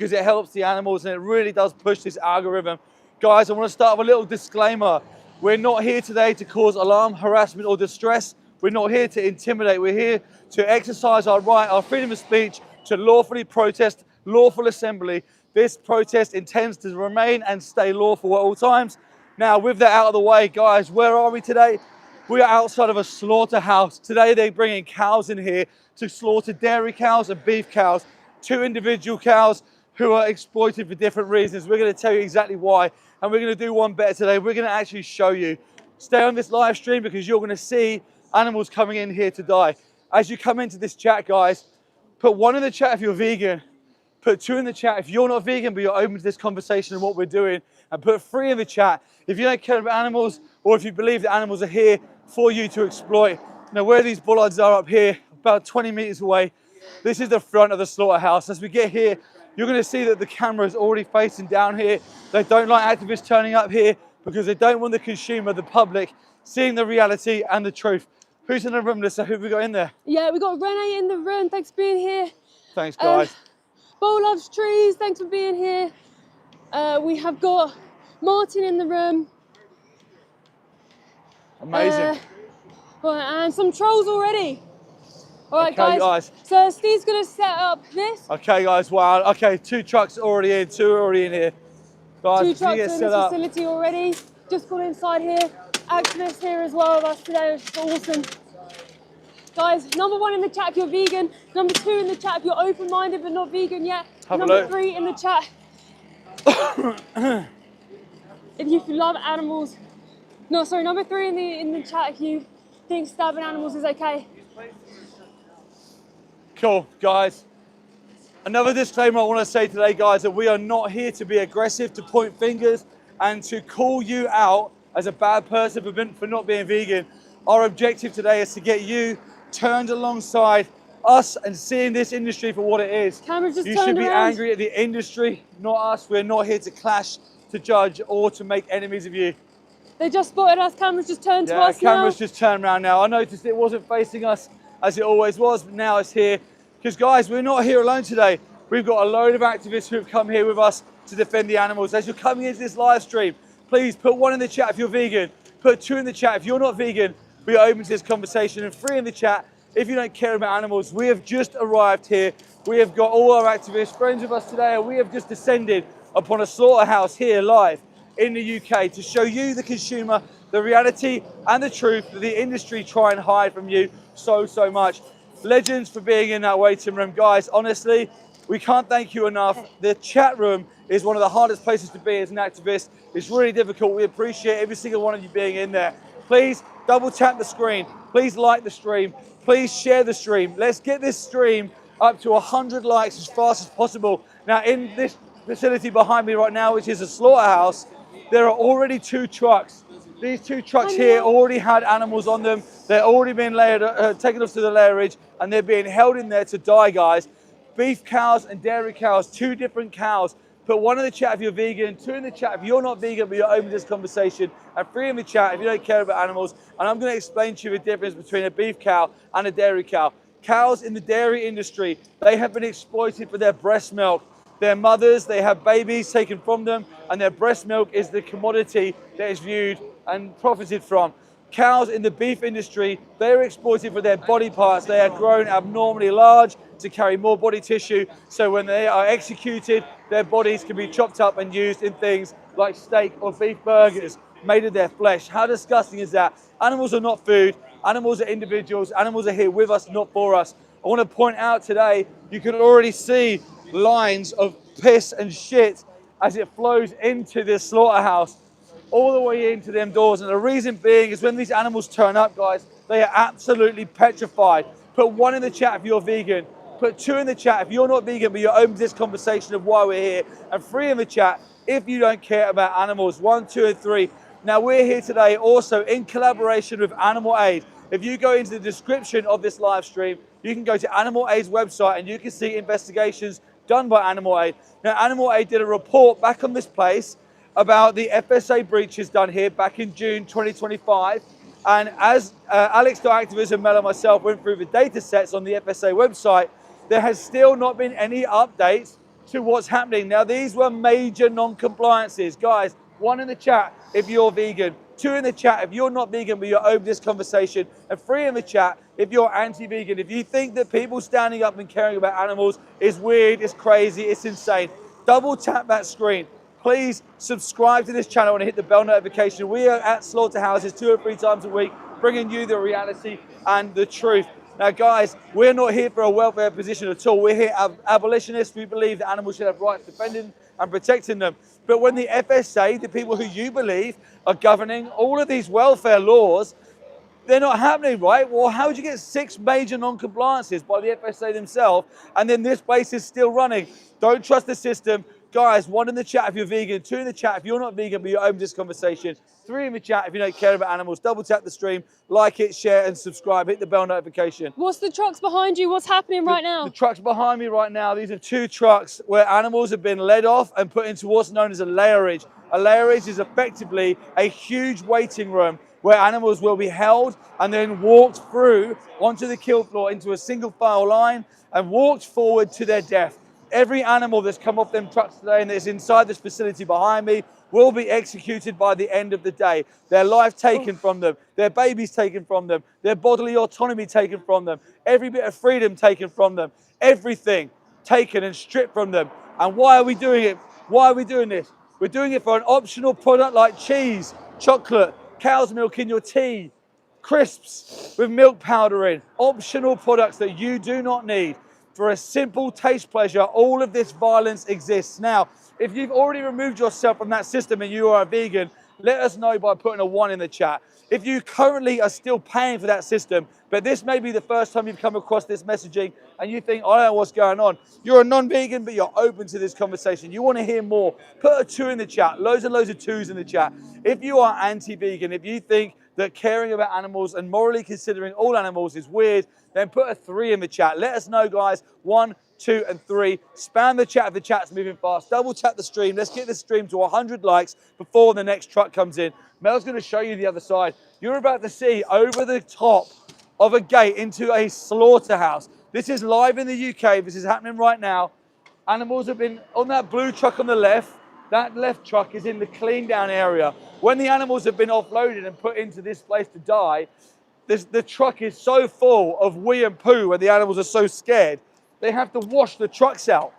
because it helps the animals and it really does push this algorithm. Guys, I want to start with a little disclaimer. We're not here today to cause alarm, harassment, or distress. We're not here to intimidate. We're here to exercise our right, our freedom of speech, to lawfully protest, lawful assembly. This protest intends to remain and stay lawful at all times. Now, with that out of the way, guys, where are we today? We are outside of a slaughterhouse. Today, they're bringing cows in here to slaughter dairy cows and beef cows, 2 individual cows who are exploited for different reasons. We're going to tell you exactly why, and we're going to do one better today. We're going to actually show you. Stay on this live stream because you're going to see animals coming in here to die. As you come into this chat, guys, put 1 in the chat if you're vegan, put 2 in the chat if you're not vegan but you're open to this conversation and what we're doing, and put 3 in the chat if you don't care about animals or if you believe that animals are here for you to exploit. Now, where these bollards are up here, about 20 meters away, this is the front of the slaughterhouse. As we get here, you're going to see that the camera is already facing down here. They don't like activists turning up here because they don't want the consumer, the public, seeing the reality and the truth. Who's in the room, Lisa? Who have we got in there? Yeah, we got Renee in the room. Thanks for being here. Thanks, guys. Bo Loves Trees. Thanks for being here. We have got Martin in the room. Amazing. Right, and some trolls already. All right, Okay, guys. So Steve's going to set up this. Okay, guys. Wow. Okay, 2 trucks already in. 2 already in here. Guys, 2 trucks in set this up. facility already. Just got inside here. Activists here as well with us today, which is awesome. Guys, number 1 in the chat if you're vegan. Number 2 in the chat if you're open-minded but not vegan yet. Number 3 in the chat if you love animals. No, sorry, number 3 in the chat if you think stabbing animals is okay. Cool, guys. Another disclaimer I want to say today, guys, that we are not here to be aggressive, to point fingers and to call you out as a bad person for not being vegan. Our objective today is to get you turned alongside us and seeing this industry for what it is. Cameras just you turned should be around. angry at the industry, not us. We're not here to clash, to judge, or to make enemies of you. They just spotted us. Cameras just turned to us now. Cameras just turned around now. I noticed it wasn't facing us as it always was, but now it's here. Because guys, we're not here alone today. We've got a load of activists who have come here with us to defend the animals. As you're coming into this live stream, please put 1 in the chat if you're vegan, put 2 in the chat if you're not vegan, we are open to this conversation, and 3 in the chat if you don't care about animals. We have just arrived here. We have got all our activists, friends with us today, and we have just descended upon a slaughterhouse here live in the UK to show you, the consumer, the reality and the truth that the industry try and hide from you so much. Legends for being in that waiting room. Guys, honestly, we can't thank you enough. The chat room is one of the hardest places to be as an activist. It's really difficult. We appreciate every single one of you being in there. Please double tap the screen. Please like the stream. Please share the stream. Let's get this stream up to 100 likes as fast as possible. Now, in this facility behind me right now, which is a slaughterhouse, there are already 2 trucks. These 2 trucks here already had animals on them. They're already being taken off to the lairage, and they're being held in there to die, guys. Beef cows and dairy cows, 2 different cows. Put 1 in the chat if you're vegan, 2 in the chat if you're not vegan but you're open to this conversation, and 3 in the chat if you don't care about animals. And I'm going to explain to you the difference between a beef cow and a dairy cow. Cows in the dairy industry, they have been exploited for their breast milk. Their mothers, they have babies taken from them, and their breast milk is the commodity that is viewed and profited from. Cows in the beef industry, they're exploited for their body parts. They are grown abnormally large to carry more body tissue, so when they are executed, their bodies can be chopped up and used in things like steak or beef burgers made of their flesh. How disgusting is that? Animals are not food. Animals are individuals. Animals are here with us, not for us. I want to point out today, you can already see lines of piss and shit as it flows into this slaughterhouse, all the way into them doors. And the reason being is when these animals turn up, guys, they are absolutely petrified. Put 1 in the chat if you're vegan. Put 2 in the chat if you're not vegan but you're open to this conversation of why we're here. And 3 in the chat if you don't care about animals. 1, 2, and 3. Now, we're here today also in collaboration with Animal Aid. If you go into the description of this live stream, you can go to Animal Aid's website and you can see investigations done by Animal Aid. Now, Animal Aid did a report back on this place about the FSA breaches done here back in June 2025. And as Alex.activism, Mel and myself went through the data sets on the FSA website, there has still not been any updates to what's happening. Now, these were major non-compliances. Guys, 1 in the chat if you're vegan, 2 in the chat if you're not vegan but you're open to this conversation, and 3 in the chat if you're anti-vegan. If you think that people standing up and caring about animals is weird, it's crazy, it's insane, double tap that screen. Please subscribe to this channel and hit the bell notification. We are at slaughterhouses 2 or 3 times a week, bringing you the reality and the truth. Now, guys, we're not here for a welfare position at all. We're here abolitionists. We believe that animals should have rights defending and protecting them. But when the FSA, the people who you believe are governing all of these welfare laws, they're not happening, right? Well, how would you get 6 major non-compliances by the FSA themselves, and then this place is still running? Don't trust the system. Guys, 1 in the chat if you're vegan, 2 in the chat if you're not vegan but you're open to this conversation, 3 in the chat if you don't care about animals. Double tap the stream, like it, share and subscribe, hit the bell notification. What's the trucks behind you? What's happening right now? The trucks behind me right now, these are 2 trucks where animals have been led off and put into what's known as a layerage. A layerage is effectively a huge waiting room where animals will be held and then walked through onto the kill floor into a single file line and walked forward to their death. Every animal that's come off them trucks today and that's inside this facility behind me will be executed by the end of the day. Their life taken from them, their babies taken from them, their bodily autonomy taken from them, every bit of freedom taken from them, everything taken and stripped from them. And why are we doing it? Why are we doing this? We're doing it for an optional product like cheese, chocolate, cow's milk in your tea, crisps with milk powder in, optional products that you do not need. For a simple taste pleasure, all of this violence exists. Now, if you've already removed yourself from that system and you are a vegan, let us know by putting a 1 in the chat. If you currently are still paying for that system, but this may be the first time you've come across this messaging and you think, I don't know what's going on. You're a non-vegan, but you're open to this conversation. You want to hear more, put a 2 in the chat, loads and loads of 2s in the chat. If you are anti-vegan, if you think that caring about animals and morally considering all animals is weird, then put a 3 in the chat. Let us know, guys. 1, 2, and 3. Spam the chat if the chat's moving fast. Double tap the stream. Let's get the stream to 100 likes before the next truck comes in. Mel's going to show you the other side. You're about to see over the top of a gate into a slaughterhouse. This is live in the UK. This is happening right now. Animals have been on that blue truck on the left. That left truck is in the clean down area. When the animals have been offloaded and put into this place to die, the truck is so full of wee and poo and the animals are so scared, they have to wash the trucks out.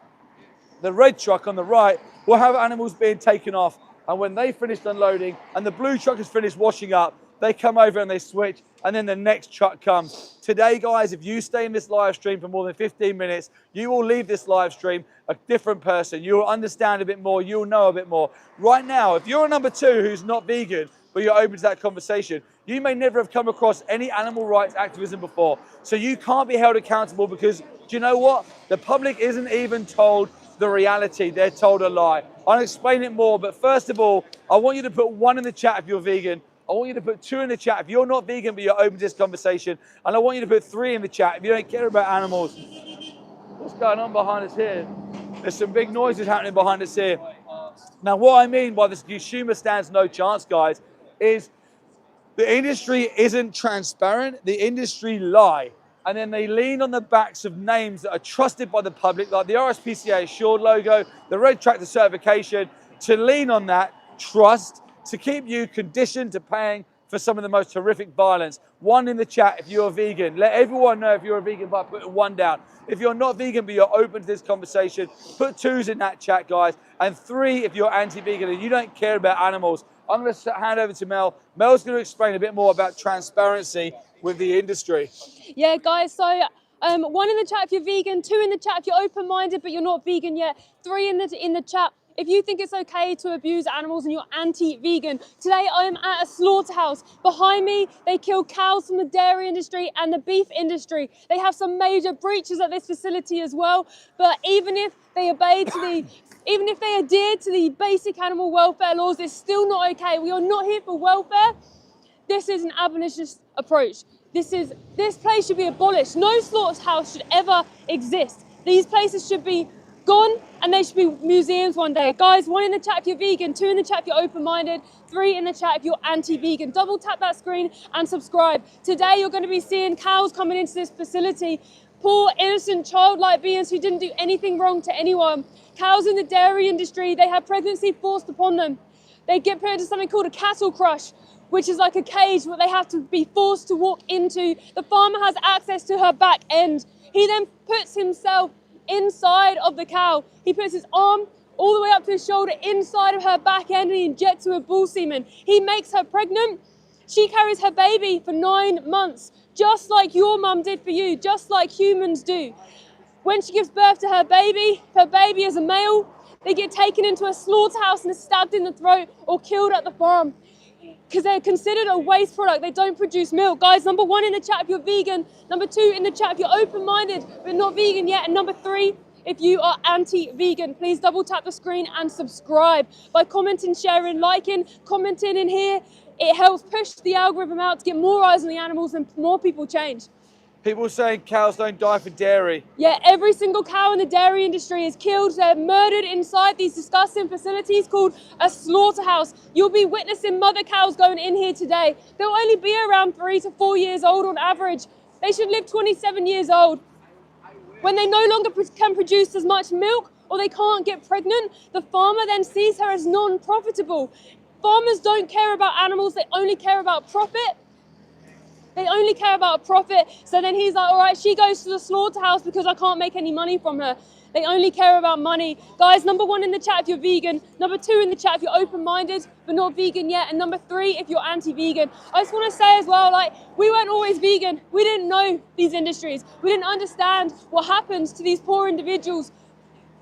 The red truck on the right will have animals being taken off, and when they finished unloading and the blue truck has finished washing up, they come over and they switch, and then the next truck comes. Today, guys, if you stay in this live stream for more than 15 minutes, you will leave this live stream a different person. You'll understand a bit more, you'll know a bit more. Right now, if you're a number 2 who's not vegan, but you're open to that conversation, you may never have come across any animal rights activism before. So you can't be held accountable because, do you know what? The public isn't even told the reality, they're told a lie. I'll explain it more, but first of all, I want you to put 1 in the chat if you're vegan. I want you to put 2 in the chat if you're not vegan, but you're open to this conversation. And I want you to put 3 in the chat if you don't care about animals. What's going on behind us here? There's some big noises happening behind us here. Now, what I mean by this consumer stands no chance, guys, is the industry isn't transparent, the industry lie. And then they lean on the backs of names that are trusted by the public, like the RSPCA Assured logo, the Red Tractor certification, to lean on that trust to keep you conditioned to paying for some of the most horrific violence. 1 in the chat if you're a vegan. Let everyone know if you're a vegan by putting 1 down. If you're not vegan but you're open to this conversation, put 2s in that chat, guys. And 3 if you're anti-vegan and you don't care about animals. I'm going to hand over to Mel. Mel's going to explain a bit more about transparency with the industry. Yeah, guys, so 1 in the chat if you're vegan, 2 in the chat if you're open-minded but you're not vegan yet, 3 in the chat if you think it's okay to abuse animals and you're anti-vegan. Today I am at a slaughterhouse. Behind me, they kill cows from the dairy industry and the beef industry. They have some major breaches at this facility as well, but even if they adhere to the basic animal welfare laws, it's still not okay. We are not here for welfare. This is an abolitionist approach. This place should be abolished. No slaughterhouse should ever exist. These places should be gone and they should be museums one day. Guys, 1 in the chat if you're vegan, 2 in the chat if you're open-minded, 3 in the chat if you're anti-vegan. Double tap that screen and subscribe. Today you're going to be seeing cows coming into this facility Poor, innocent, childlike beings who didn't do anything wrong to anyone. Cows in the dairy industry, they have pregnancy forced upon them. They get put into something called a cattle crush, which is like a cage where they have to be forced to walk into. The farmer has access to her back end. He then puts himself inside of the cow. He puts his arm all the way up to his shoulder inside of her back end and he injects her with bull semen. He makes her pregnant. She carries her baby for 9 months, just like your mum did for you, just like humans do. When she gives birth to her baby is a male, they get taken into a slaughterhouse and are stabbed in the throat or killed at the farm because they're considered a waste product. They don't produce milk. Guys, number 1 in the chat if you're vegan. Number 2 in the chat if you're open-minded but not vegan yet. And number 3, if you are anti-vegan, please double tap the screen and subscribe by commenting, sharing, liking, commenting in here. It helps push the algorithm out to get more eyes on the animals and more people change. People saying cows don't die for dairy. Yeah, every single cow in the dairy industry is killed. They're murdered inside these disgusting facilities called a slaughterhouse. You'll be witnessing mother cows going in here today. They'll only be around 3 to 4 years old on average. They should live 27 years old. When they no longer can produce as much milk or they can't get pregnant, the farmer then sees her as non-profitable. Farmers don't care about animals, they only care about profit. They only care about profit. So then he's like, all right, she goes to the slaughterhouse because I can't make any money from her. They only care about money. Guys, number 1 in the chat if you're vegan. Number 2 in the chat if you're open-minded but not vegan yet. And number 3 if you're anti-vegan. I just want to say as well, like, we weren't always vegan. We didn't know these industries. We didn't understand what happens to these poor individuals.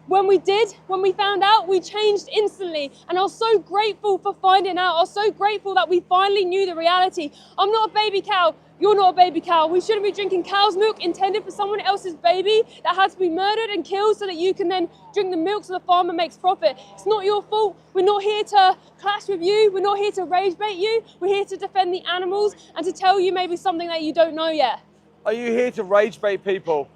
When we did, when we found out, we changed instantly. And I was so grateful for finding out. I was so grateful that we finally knew the reality. I'm not a baby cow. You're not a baby cow. We shouldn't be drinking cow's milk intended for someone else's baby that has to be murdered and killed so that you can then drink the milk so the farmer makes profit. It's not your fault. We're not here to clash with you. We're not here to rage bait you. We're here to defend the animals and to tell you maybe something that you don't know yet. Are you here to rage bait people?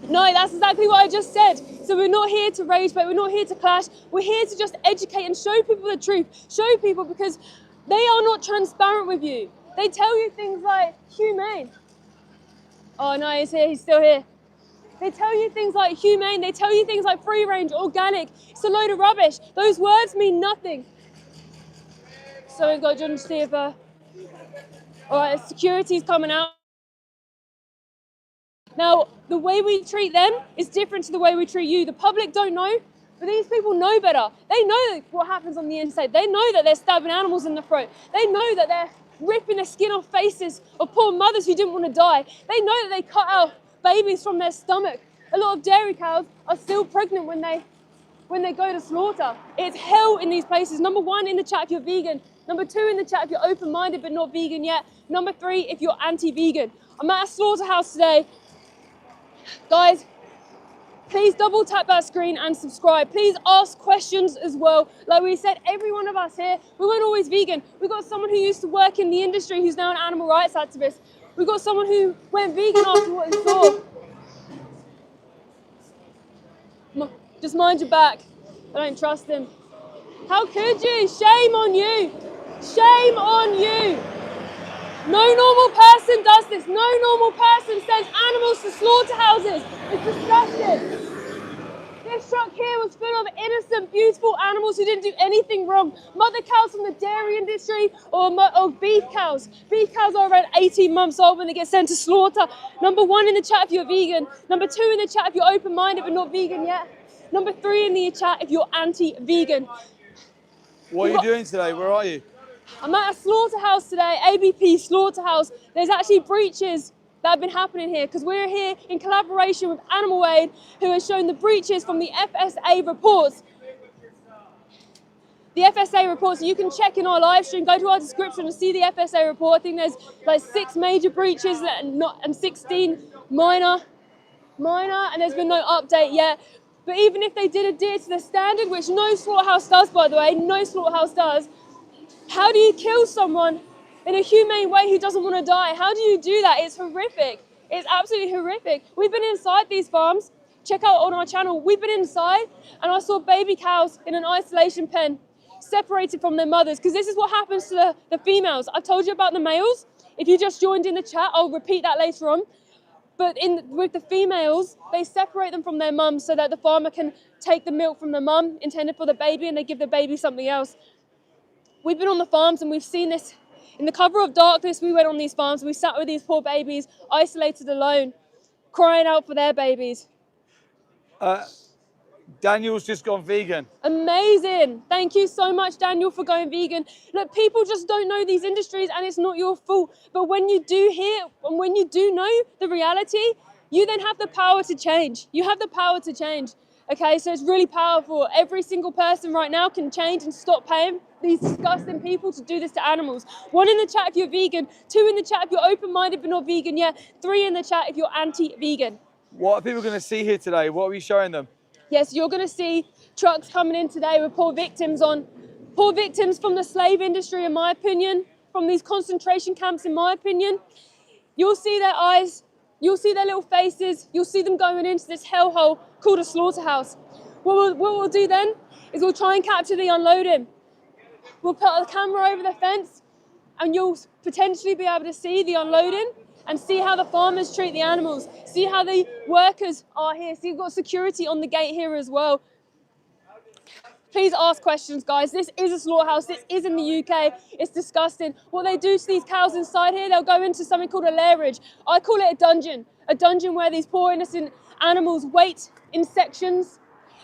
No, that's exactly what I just said. So we're not here to rage bait. We're not here to clash. We're here to just educate and show people the truth. Show people because they are not transparent with you. They tell you things like humane. Oh no, he's here, he's still here. They tell you things like humane, they tell you things like free range, organic. It's a load of rubbish. Those words mean nothing. So we've got John to see if, all right, security's coming out. Now, the way we treat them is different to the way we treat you. The public don't know, but these people know better. They know what happens on the inside. They know that they're stabbing animals in the throat. They know that they're ripping the skin off faces of poor mothers who didn't want to die. They know that they cut out babies from their stomach. A lot of dairy cows are still pregnant when they go to slaughter. It's hell in these places. Number 1 in the chat if you're vegan. Number 2 in the chat if you're open-minded but not vegan yet. Number 3 if you're anti-vegan. I'm at a slaughterhouse today. Guys, please double tap that screen and subscribe. Please ask questions as well. Like we said, every one of us here, we weren't always vegan. We've got someone who used to work in the industry who's now an animal rights activist. We've got someone who went vegan after what he saw. Just mind your back. I don't trust him. How could you? Shame on you. Shame on you. No normal person does this. No normal person sends animals to slaughterhouses. It's disgusting. This truck here was full of innocent, beautiful animals who didn't do anything wrong. Mother cows from the dairy industry or beef cows. Beef cows are around 18 months old when they get sent to slaughter. Number 1 in the chat if you're vegan. Number 2 in the chat if you're open-minded but not vegan yet. Number 3 in the chat if you're anti-vegan. What are you doing today? Where are you? I'm at a slaughterhouse today, ABP slaughterhouse. There's actually breaches that have been happening here because we're here in collaboration with Animal Aid, who has shown the breaches from the FSA reports. The FSA reports, you can check in our live stream, go to our description and see the FSA report. I think there's like 6 major breaches and 16 minor, and there's been no update yet. But even if they did adhere to the standard, which no slaughterhouse does, by the way, no slaughterhouse does, how do you kill someone in a humane way who doesn't want to die? How do you do that? It's horrific. It's absolutely horrific. We've been inside these farms. Check out on our channel. We've been inside and I saw baby cows in an isolation pen, separated from their mothers, because this is what happens to the females. I told you about the males. If you just joined in the chat, I'll repeat that later on. But with the females, they separate them from their mums so that the farmer can take the milk from the mum intended for the baby, and they give the baby something else. We've been on the farms and we've seen this. In the cover of darkness, we went on these farms, we sat with these poor babies, isolated alone, crying out for their babies. Daniel's just gone vegan. Amazing. Thank you so much, Daniel, for going vegan. Look, people just don't know these industries, and it's not your fault. But when you do hear and when you do know the reality, you then have the power to change. You have the power to change. Okay, so it's really powerful. Every single person right now can change and stop paying these disgusting people to do this to animals. 1 in the chat if you're vegan, 2 in the chat if you're open-minded but not vegan yet, 3 in the chat if you're anti-vegan. What are people going to see here today? What are we showing them? Yes, you're going to see trucks coming in today with poor victims on. Poor victims from the slave industry, in my opinion, from these concentration camps, in my opinion. You'll see their eyes, you'll see their little faces, you'll see them going into this hellhole called a slaughterhouse. What we'll do then is we'll try and capture the unloading. We'll put a camera over the fence and you'll potentially be able to see the unloading and see how the farmers treat the animals, see how the workers are here. See, you've got security on the gate here as well. Please ask questions, guys. This is a slaughterhouse. This is in the UK. It's disgusting. What they do to these cows inside here, they'll go into something called a lairage. I call it a dungeon where these poor innocent animals wait in sections.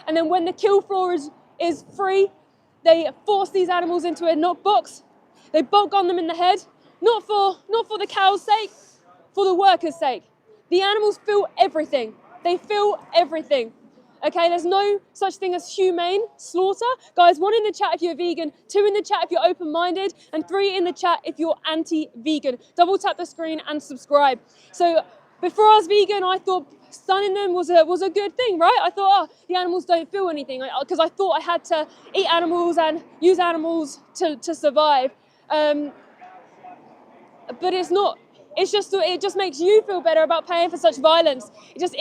And then when the kill floor is free, they force these animals into a knock box. They bolt gun them in the head, not for the cow's sake, for the workers' sake. The animals feel everything. They feel everything. Okay, there's no such thing as humane slaughter. Guys, 1 in the chat if you're vegan, 2 in the chat if you're open-minded, and 3 in the chat if you're anti-vegan. Double tap the screen and subscribe. So before I was vegan, I thought stunning them was a good thing, right? I thought, oh, the animals don't feel anything, because I thought I had to eat animals and use animals to survive. But it's not. It just makes you feel better about paying for such violence. It just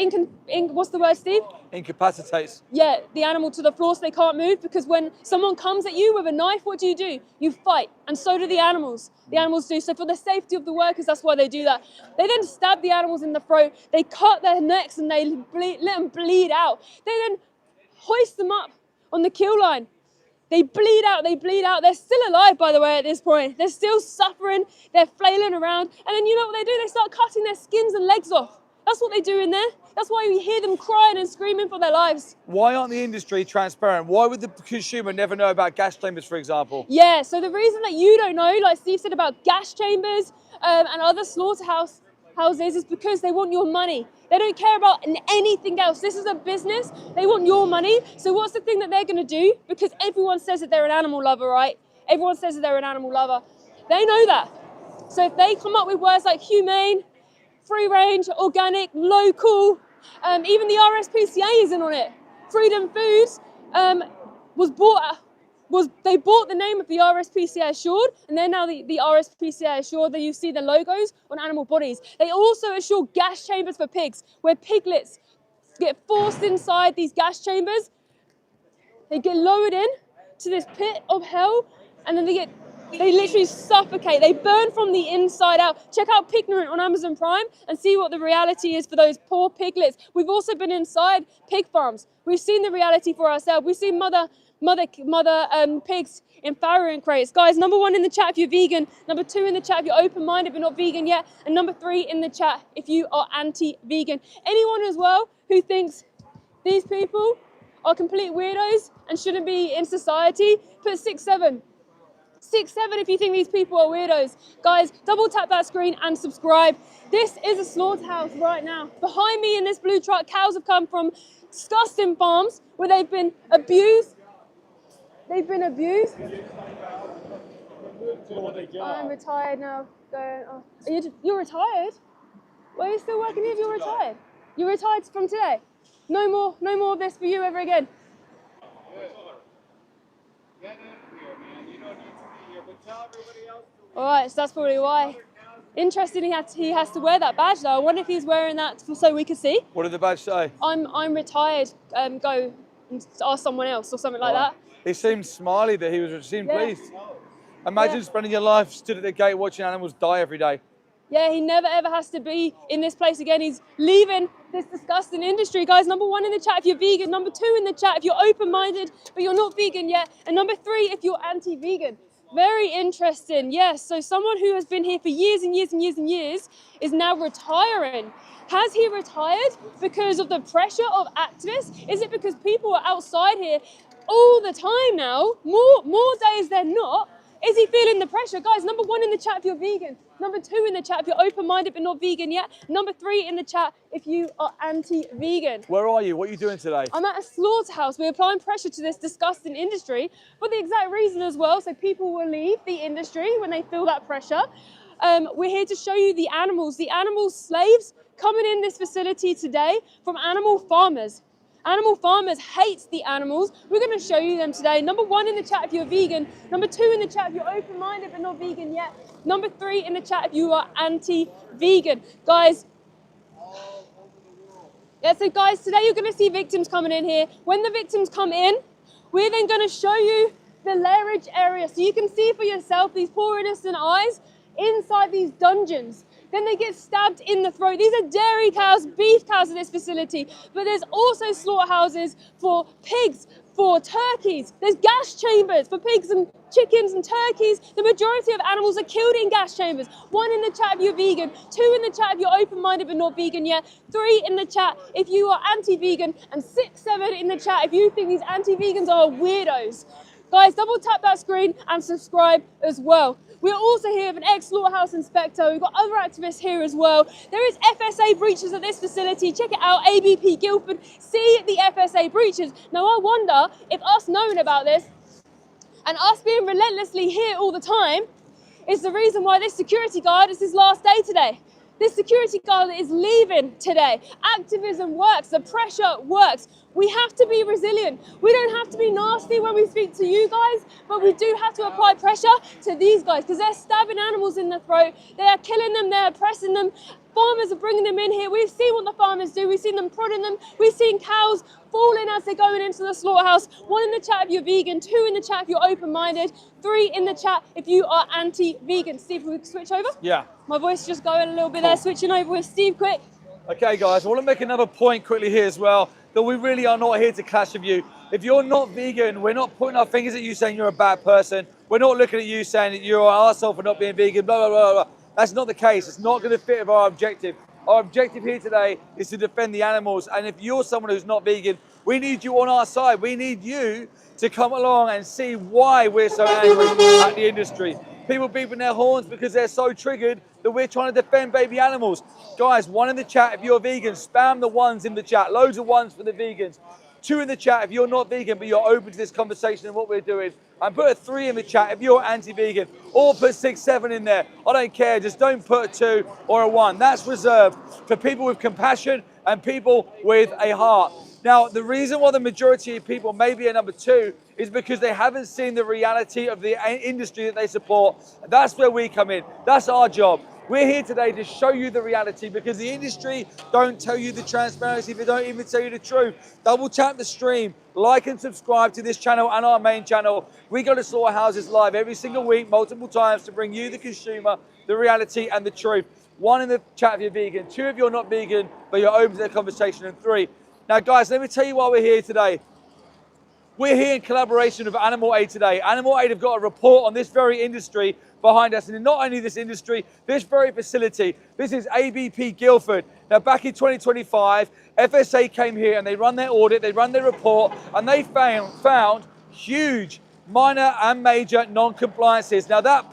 what's the word, Steve? Incapacitates. Yeah, the animal to the floor so they can't move, because when someone comes at you with a knife, what do? You fight, and so do the animals. The animals do. So for the safety of the workers, that's why they do that. They then stab the animals in the throat, they cut their necks and they let them bleed out. They then hoist them up on the kill line. They bleed out. They're still alive, by the way, at this point. They're still suffering. They're flailing around. And then you know what they do? They start cutting their skins and legs off. That's what they do in there. That's why we hear them crying and screaming for their lives. Why aren't the industry transparent? Why would the consumer never know about gas chambers, for example? Yeah, so the reason that you don't know, like Steve said about gas chambers and other slaughterhouses, is because they want your money. They don't care about anything else. This is a business. They want your money. So what's the thing that they're going to do? Because everyone says that they're an animal lover, right? Everyone says that they're an animal lover. They know that. So if they come up with words like humane, free range, organic, local, even the RSPCA isn't on it. Freedom Foods they bought the name of the RSPCA Assured, and they're now the RSPCA Assured that you see the logos on animal bodies. They also assure gas chambers for pigs, where piglets get forced inside these gas chambers. They get lowered in to this pit of hell, and then they literally suffocate. They burn from the inside out. Check out Pignorant on Amazon Prime and see what the reality is for those poor piglets. We've also been inside pig farms. We've seen the reality for ourselves. We've seen mother pigs in farrowing crates. Guys, number 1 in the chat if you're vegan, number 2 in the chat if you're open-minded but not vegan yet, and number 3 in the chat if you are anti-vegan. Anyone as well who thinks these people are complete weirdos and shouldn't be in society, put 6-7. 6-7 if you think these people are weirdos. Guys, double tap that screen and subscribe. This is a slaughterhouse right now. Behind me in this blue truck, cows have come from disgusting farms where they've been abused. I'm retired now. You're retired? Why are you still working here if you're retired? You're retired from today? No more of this for you ever again. All right, so that's probably why. Interesting, he has to wear that badge though. I wonder if he's wearing that so we can see. What did the badge say? I'm retired. Go and ask someone else or something like that. He seemed smiley that seemed pleased. Imagine spending your life stood at the gate watching animals die every day. Yeah, he never ever has to be in this place again. He's leaving this disgusting industry. Guys, number 1 in the chat if you're vegan. Number 2 in the chat if you're open-minded, but you're not vegan yet. And number 3 if you're anti-vegan. Very interesting. Yes, so someone who has been here for years and years and years and years is now retiring. Has he retired because of the pressure of activists? Is it because people are outside here all the time now, more days than not? Is he feeling the pressure? Guys, number 1 in the chat if you're vegan. Number 2 in the chat if you're open-minded but not vegan yet. Number 3 in the chat if you are anti-vegan. Where are you? What are you doing today? I'm at a slaughterhouse. We're applying pressure to this disgusting industry for the exact reason as well, so people will leave the industry when they feel that pressure. We're here to show you the animal slaves coming in this facility today from animal farmers. Animal farmers hate the animals. We're going to show you them today. Number 1 in the chat if you're vegan. Number 2 in the chat if you're open-minded but not vegan yet. Number 3 in the chat if you are anti-vegan. Guys, yeah, so guys, today you're going to see victims coming in here. When the victims come in, we're then going to show you the lairage area so you can see for yourself these poor innocent eyes inside these dungeons. Then they get stabbed in the throat. These are dairy cows, beef cows in this facility, but there's also slaughterhouses for pigs, for turkeys. There's gas chambers for pigs and chickens and turkeys. The majority of animals are killed in gas chambers. 1 in the chat if you're vegan, 2 in the chat if you're open-minded but not vegan yet, 3 in the chat if you are anti-vegan, and 6, 7 in the chat if you think these anti-vegans are weirdos. Guys, double tap that screen and subscribe as well. We're also here with an ex-slaughterhouse inspector. We've got other activists here as well. There is FSA breaches at this facility. Check it out, ABP Guildford. See the FSA breaches. Now, I wonder if us knowing about this and us being relentlessly here all the time is the reason why this security guard is his last day today. This security guard is leaving today. Activism works, the pressure works. We have to be resilient. We don't have to be nasty when we speak to you guys, but we do have to apply pressure to these guys because they're stabbing animals in the throat. They are killing them, they're oppressing them. Farmers are bringing them in here. We've seen what the farmers do. We've seen them prodding them. We've seen cows falling as they're going into the slaughterhouse. 1 in the chat if you're vegan, 2 in the chat if you're open-minded, 3 in the chat if you are anti-vegan. Steve, can we switch over? Yeah. My voice just going a little bit there. Switching over with Steve, quick. Okay, guys, I want to make another point quickly here as well, that we really are not here to clash with you. If you're not vegan, we're not pointing our fingers at you saying you're a bad person. We're not looking at you saying that you're an arsehole for not being vegan, blah, blah, blah, blah. That's not the case. It's not going to fit with our objective. Our objective here today is to defend the animals. And if you're someone who's not vegan, we need you on our side. We need you to come along and see why we're so angry at the industry. People beeping their horns because they're so triggered that we're trying to defend baby animals. Guys, 1 in the chat if you're vegan. Spam the 1s in the chat. Loads of 1s for the vegans. 2 in the chat if you're not vegan but you're open to this conversation and what we're doing. And put a 3 in the chat if you're anti-vegan. Or put 6, 7 in there. I don't care. Just don't put a 2 or a 1. That's reserved for people with compassion and people with a heart. Now, the reason why the majority of people may be a number 2 is because they haven't seen the reality of the industry that they support. That's where we come in. That's our job. We're here today to show you the reality because the industry don't tell you the transparency, they don't even tell you the truth. Double tap the stream, like and subscribe to this channel and our main channel. We go to slaughterhouses live every single week, multiple times to bring you, the consumer, the reality and the truth. 1 in the chat if you're vegan, 2 if you're not vegan, but you're open to the conversation, and 3. Now guys, let me tell you why we're here today. We're here in collaboration with Animal Aid today. Animal Aid have got a report on this very industry behind us, and not only this industry, this very facility. This is ABP Guildford. Now back in 2025, FSA came here and they run their audit, they run their report, and they found huge minor and major non-compliances. Now that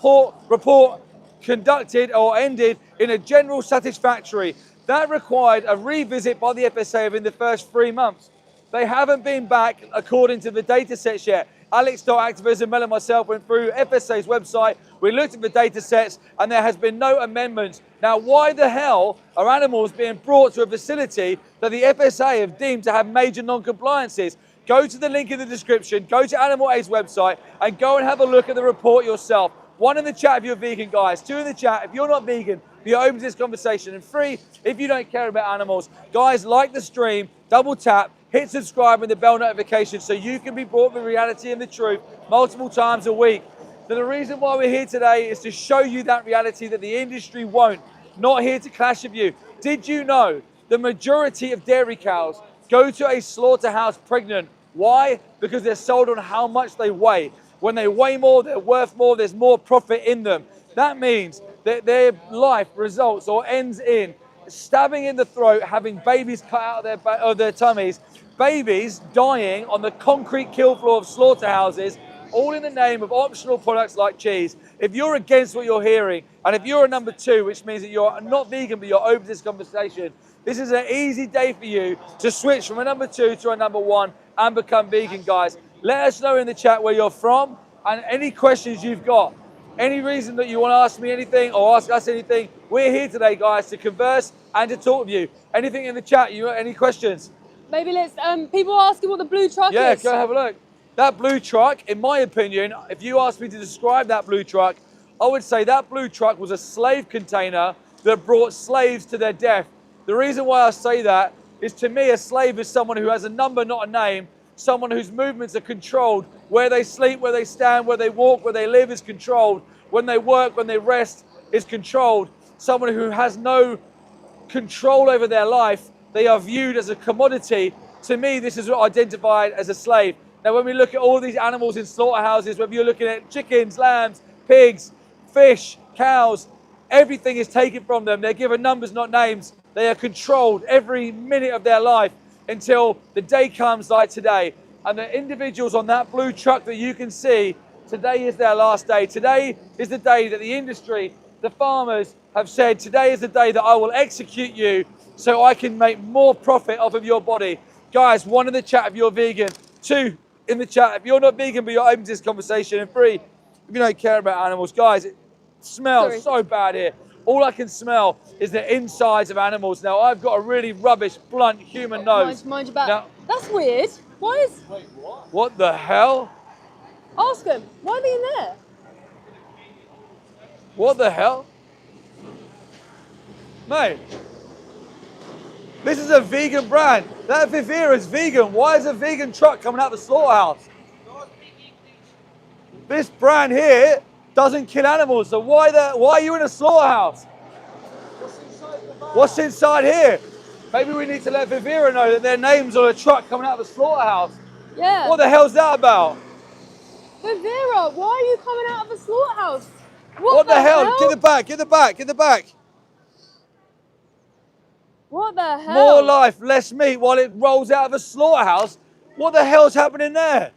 report conducted or ended in a general satisfactory. That required a revisit by the FSA within the first 3 months. They haven't been back according to the data sets yet. Alex.activism, Mel and myself went through FSA's website, we looked at the data sets, and there has been no amendments. Now, why the hell are animals being brought to a facility that the FSA have deemed to have major non-compliances? Go to the link in the description, go to Animal Aid's website, and go and have a look at the report yourself. 1 in the chat if you're vegan, guys. 2 in the chat if you're not vegan, if you're open to this conversation. And 3 if you don't care about animals. Guys, like the stream, double tap, hit subscribe and the bell notification so you can be brought the reality and the truth multiple times a week. Now, the reason why we're here today is to show you that reality that the industry won't. not here to clash with you. Did you know the majority of dairy cows go to a slaughterhouse pregnant? Why? Because they're sold on how much they weigh. When they weigh more, they're worth more, there's more profit in them. That means that their life results or ends in stabbing in the throat, having babies cut out of their tummies, babies dying on the concrete kill floor of slaughterhouses, all in the name of optional products like cheese. If you're against what you're hearing, and if you're a number 2, which means that you're not vegan, but you're open to this conversation, this is an easy day for you to switch from a number 2 to a number 1 and become vegan, guys. Let us know in the chat where you're from and any questions you've got. Any reason that you want to ask me anything or ask us anything, we're here today, guys, to converse and to talk with you. Anything in the chat, any questions? Maybe let's, people are asking what the blue truck is. Yeah, go have a look. That blue truck, in my opinion, if you asked me to describe that blue truck, I would say that blue truck was a slave container that brought slaves to their death. The reason why I say that is, to me, a slave is someone who has a number, not a name, someone whose movements are controlled. Where they sleep, where they stand, where they walk, where they live is controlled. When they work, when they rest is controlled. Someone who has no control over their life, they are viewed as a commodity. To me, this is identified as a slave. Now, when we look at all these animals in slaughterhouses, whether you're looking at chickens, lambs, pigs, fish, cows, everything is taken from them. They're given numbers, not names. They are controlled every minute of their life until the day comes like today. And the individuals on that blue truck that you can see, today is their last day. Today is the day that the industry, the farmers have said, today is the day that I will execute you so I can make more profit off of your body. Guys, 1 in the chat if you're vegan, 2 in the chat if you're not vegan but you're open to this conversation, and 3 if you don't care about animals. Guys, it smells so bad here. All I can smell is the insides of animals. Now, I've got a really rubbish, blunt human nose. Mind your back. Now, that's weird. Why is... Wait, what? What the hell? Ask them. Why are they in there? What the hell? Mate, this is a vegan brand. That Vivera is vegan. Why is a vegan truck coming out of the slaughterhouse? This brand here doesn't kill animals, so why are you in a slaughterhouse? What's inside here? Maybe we need to let Vivera know that their name's on a truck coming out of the slaughterhouse. Yeah. What the hell's that about? Vivera, why are you coming out of the slaughterhouse? What the hell? Get the back, get the back, get the back. What the hell? More life, less meat while it rolls out of a slaughterhouse. What the hell's happening there?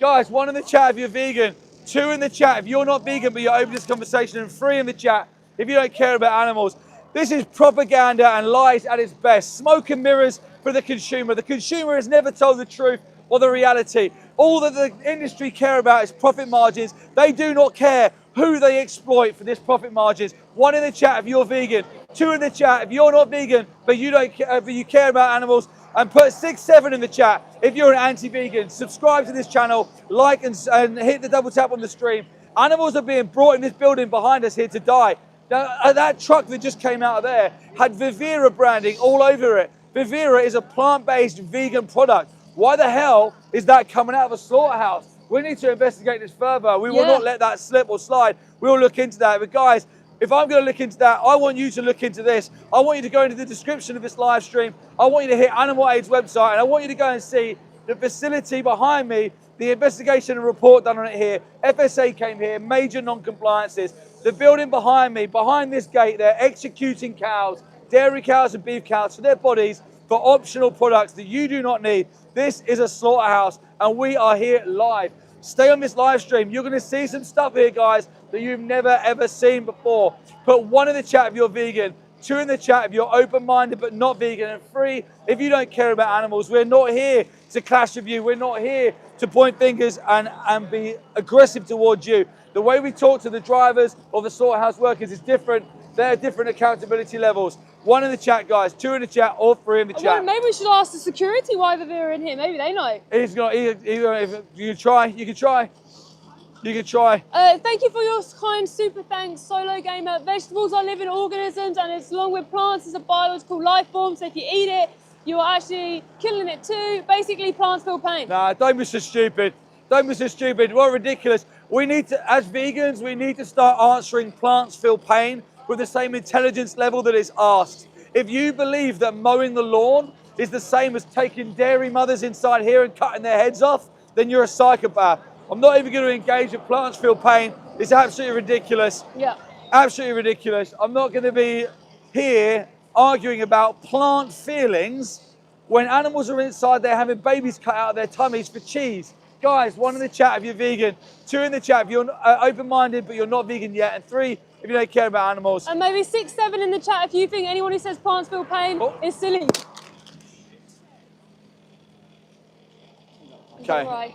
Guys, 1 in the chat if you're vegan, 2 in the chat if you're not vegan but you're open to this conversation, and 3 in the chat if you don't care about animals. This is propaganda and lies at its best. Smoke and mirrors for the consumer. The consumer has never told the truth or the reality. All that the industry care about is profit margins. They do not care who they exploit for this profit margins. 1 in the chat if you're vegan, 2 in the chat if you're not vegan but you don't care, but you care about animals, and put 6, 7 in the chat if you're an anti-vegan. Subscribe to this channel, like and hit the double tap on the stream. Animals are being brought in this building behind us here to die. Now, that truck that just came out of there had Vivera branding all over it. Vivera is a plant-based vegan product. Why the hell is that coming out of a slaughterhouse? We need to investigate this further. We will not let that slip or slide. We'll look into that. But guys, if I'm going to look into that, I want you to look into this. I want you to go into the description of this live stream. I want you to hit Animal Aid's website, and I want you to go and see the facility behind me, the investigation and report done on it here. FSA came here, major non-compliances. The building behind me, behind this gate, they're executing cows, dairy cows and beef cows for their bodies for optional products that you do not need. This is a slaughterhouse, and we are here live. Stay on this live stream. You're going to see some stuff here, guys, that you've never, ever seen before. Put 1 in the chat if you're vegan, 2 in the chat if you're open-minded but not vegan, and 3 if you don't care about animals. We're not here to clash with you. We're not here to point fingers and be aggressive towards you. The way we talk to the drivers or the slaughterhouse workers is different. They're different accountability levels. 1 in the chat, guys, 2 in the chat, or 3 in the chat. Well, maybe we should ask the security why they're in here. Maybe they know. He's gonna, you can try. You can try. You can try. Thank you for your kind super thanks, Solo Gamer. Vegetables are living organisms, and it's along with plants is a biological life form. So if you eat it, you are actually killing it too. Basically, plants feel pain. Nah, don't be so stupid. Don't be so stupid. We're ridiculous. We need to, as vegans, we need to start answering plants feel pain with the same intelligence level that it's asked. If you believe that mowing the lawn is the same as taking dairy mothers inside here and cutting their heads off, then you're a psychopath. I'm not even going to engage if plants feel pain. It's absolutely ridiculous. Yeah. Absolutely ridiculous. I'm not going to be here arguing about plant feelings when animals are inside there having babies cut out of their tummies for cheese. Guys, 1 in the chat if you're vegan, 2 in the chat if you're open-minded but you're not vegan yet, and 3 if you don't care about animals. And maybe 6, 7 in the chat if you think anyone who says plants feel pain is silly. Okay. Right.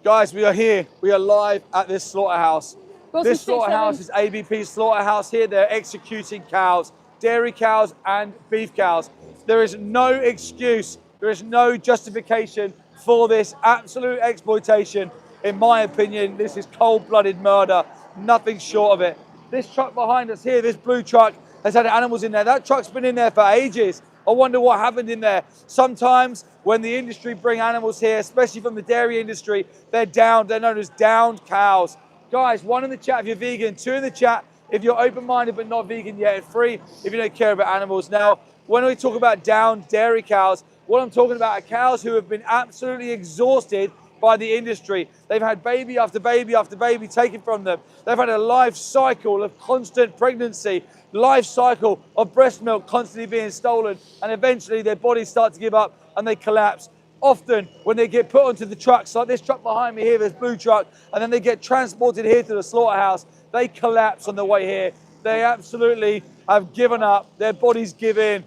Guys, we are here. We are live at this slaughterhouse. Got This some 6, 7. slaughterhouse is ABP's slaughterhouse here. They're executing cows, dairy cows and beef cows. There is no excuse, there is no justification for this absolute exploitation. In my opinion, this is cold-blooded murder, nothing short of it. This truck behind us here, this blue truck, has had animals in there. That truck's been in there for ages. I wonder what happened in there. Sometimes when the industry bring animals here, especially from the dairy industry, they're downed. They're known as downed cows. Guys, 1 in the chat if you're vegan, 2 in the chat if you're open-minded but not vegan yet, and 3 if you don't care about animals. Now, when we talk about downed dairy cows, what I'm talking about are cows who have been absolutely exhausted by the industry. They've had baby after baby after baby taken from them. They've had a life cycle of constant pregnancy, life cycle of breast milk constantly being stolen, and eventually their bodies start to give up and they collapse. Often when they get put onto the trucks, like this truck behind me here, this blue truck, and then they get transported here to the slaughterhouse, they collapse on the way here. They absolutely have given up. Their bodies give in.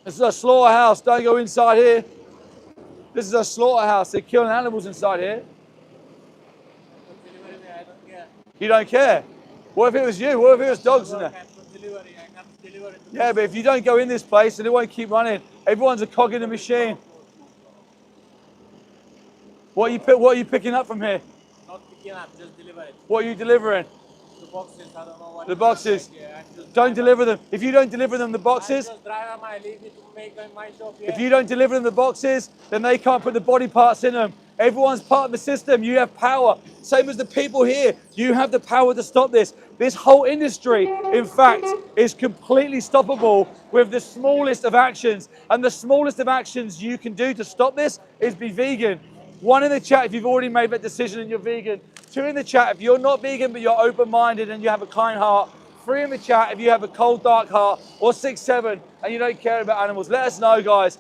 This is a slaughterhouse. Don't go inside here. This is a slaughterhouse. They're killing animals inside here. You don't care? What if it was you? What if it was dogs in there? Yeah, but if you don't go in this place, then it won't keep running. Everyone's a cog in the machine. What are you picking up from here? Not picking up, just deliver it. What are you delivering? The boxes, I don't know what. The boxes. Yeah, Don't deliver them. If you don't deliver them the boxes, just drive my leave it to make my shop here. if you don't deliver them the boxes, then they can't put the body parts in them. Everyone's part of the system. You have power. Same as the people here. You have the power to stop this. This whole industry, in fact, is completely stoppable with the smallest of actions. And the smallest of actions you can do to stop this is be vegan. 1 in the chat if you've already made that decision and you're vegan. 2 in the chat if you're not vegan but you're open-minded and you have a kind heart. 3 in the chat if you have a cold, dark heart. Or 6, 7 and you don't care about animals. Let us know, guys.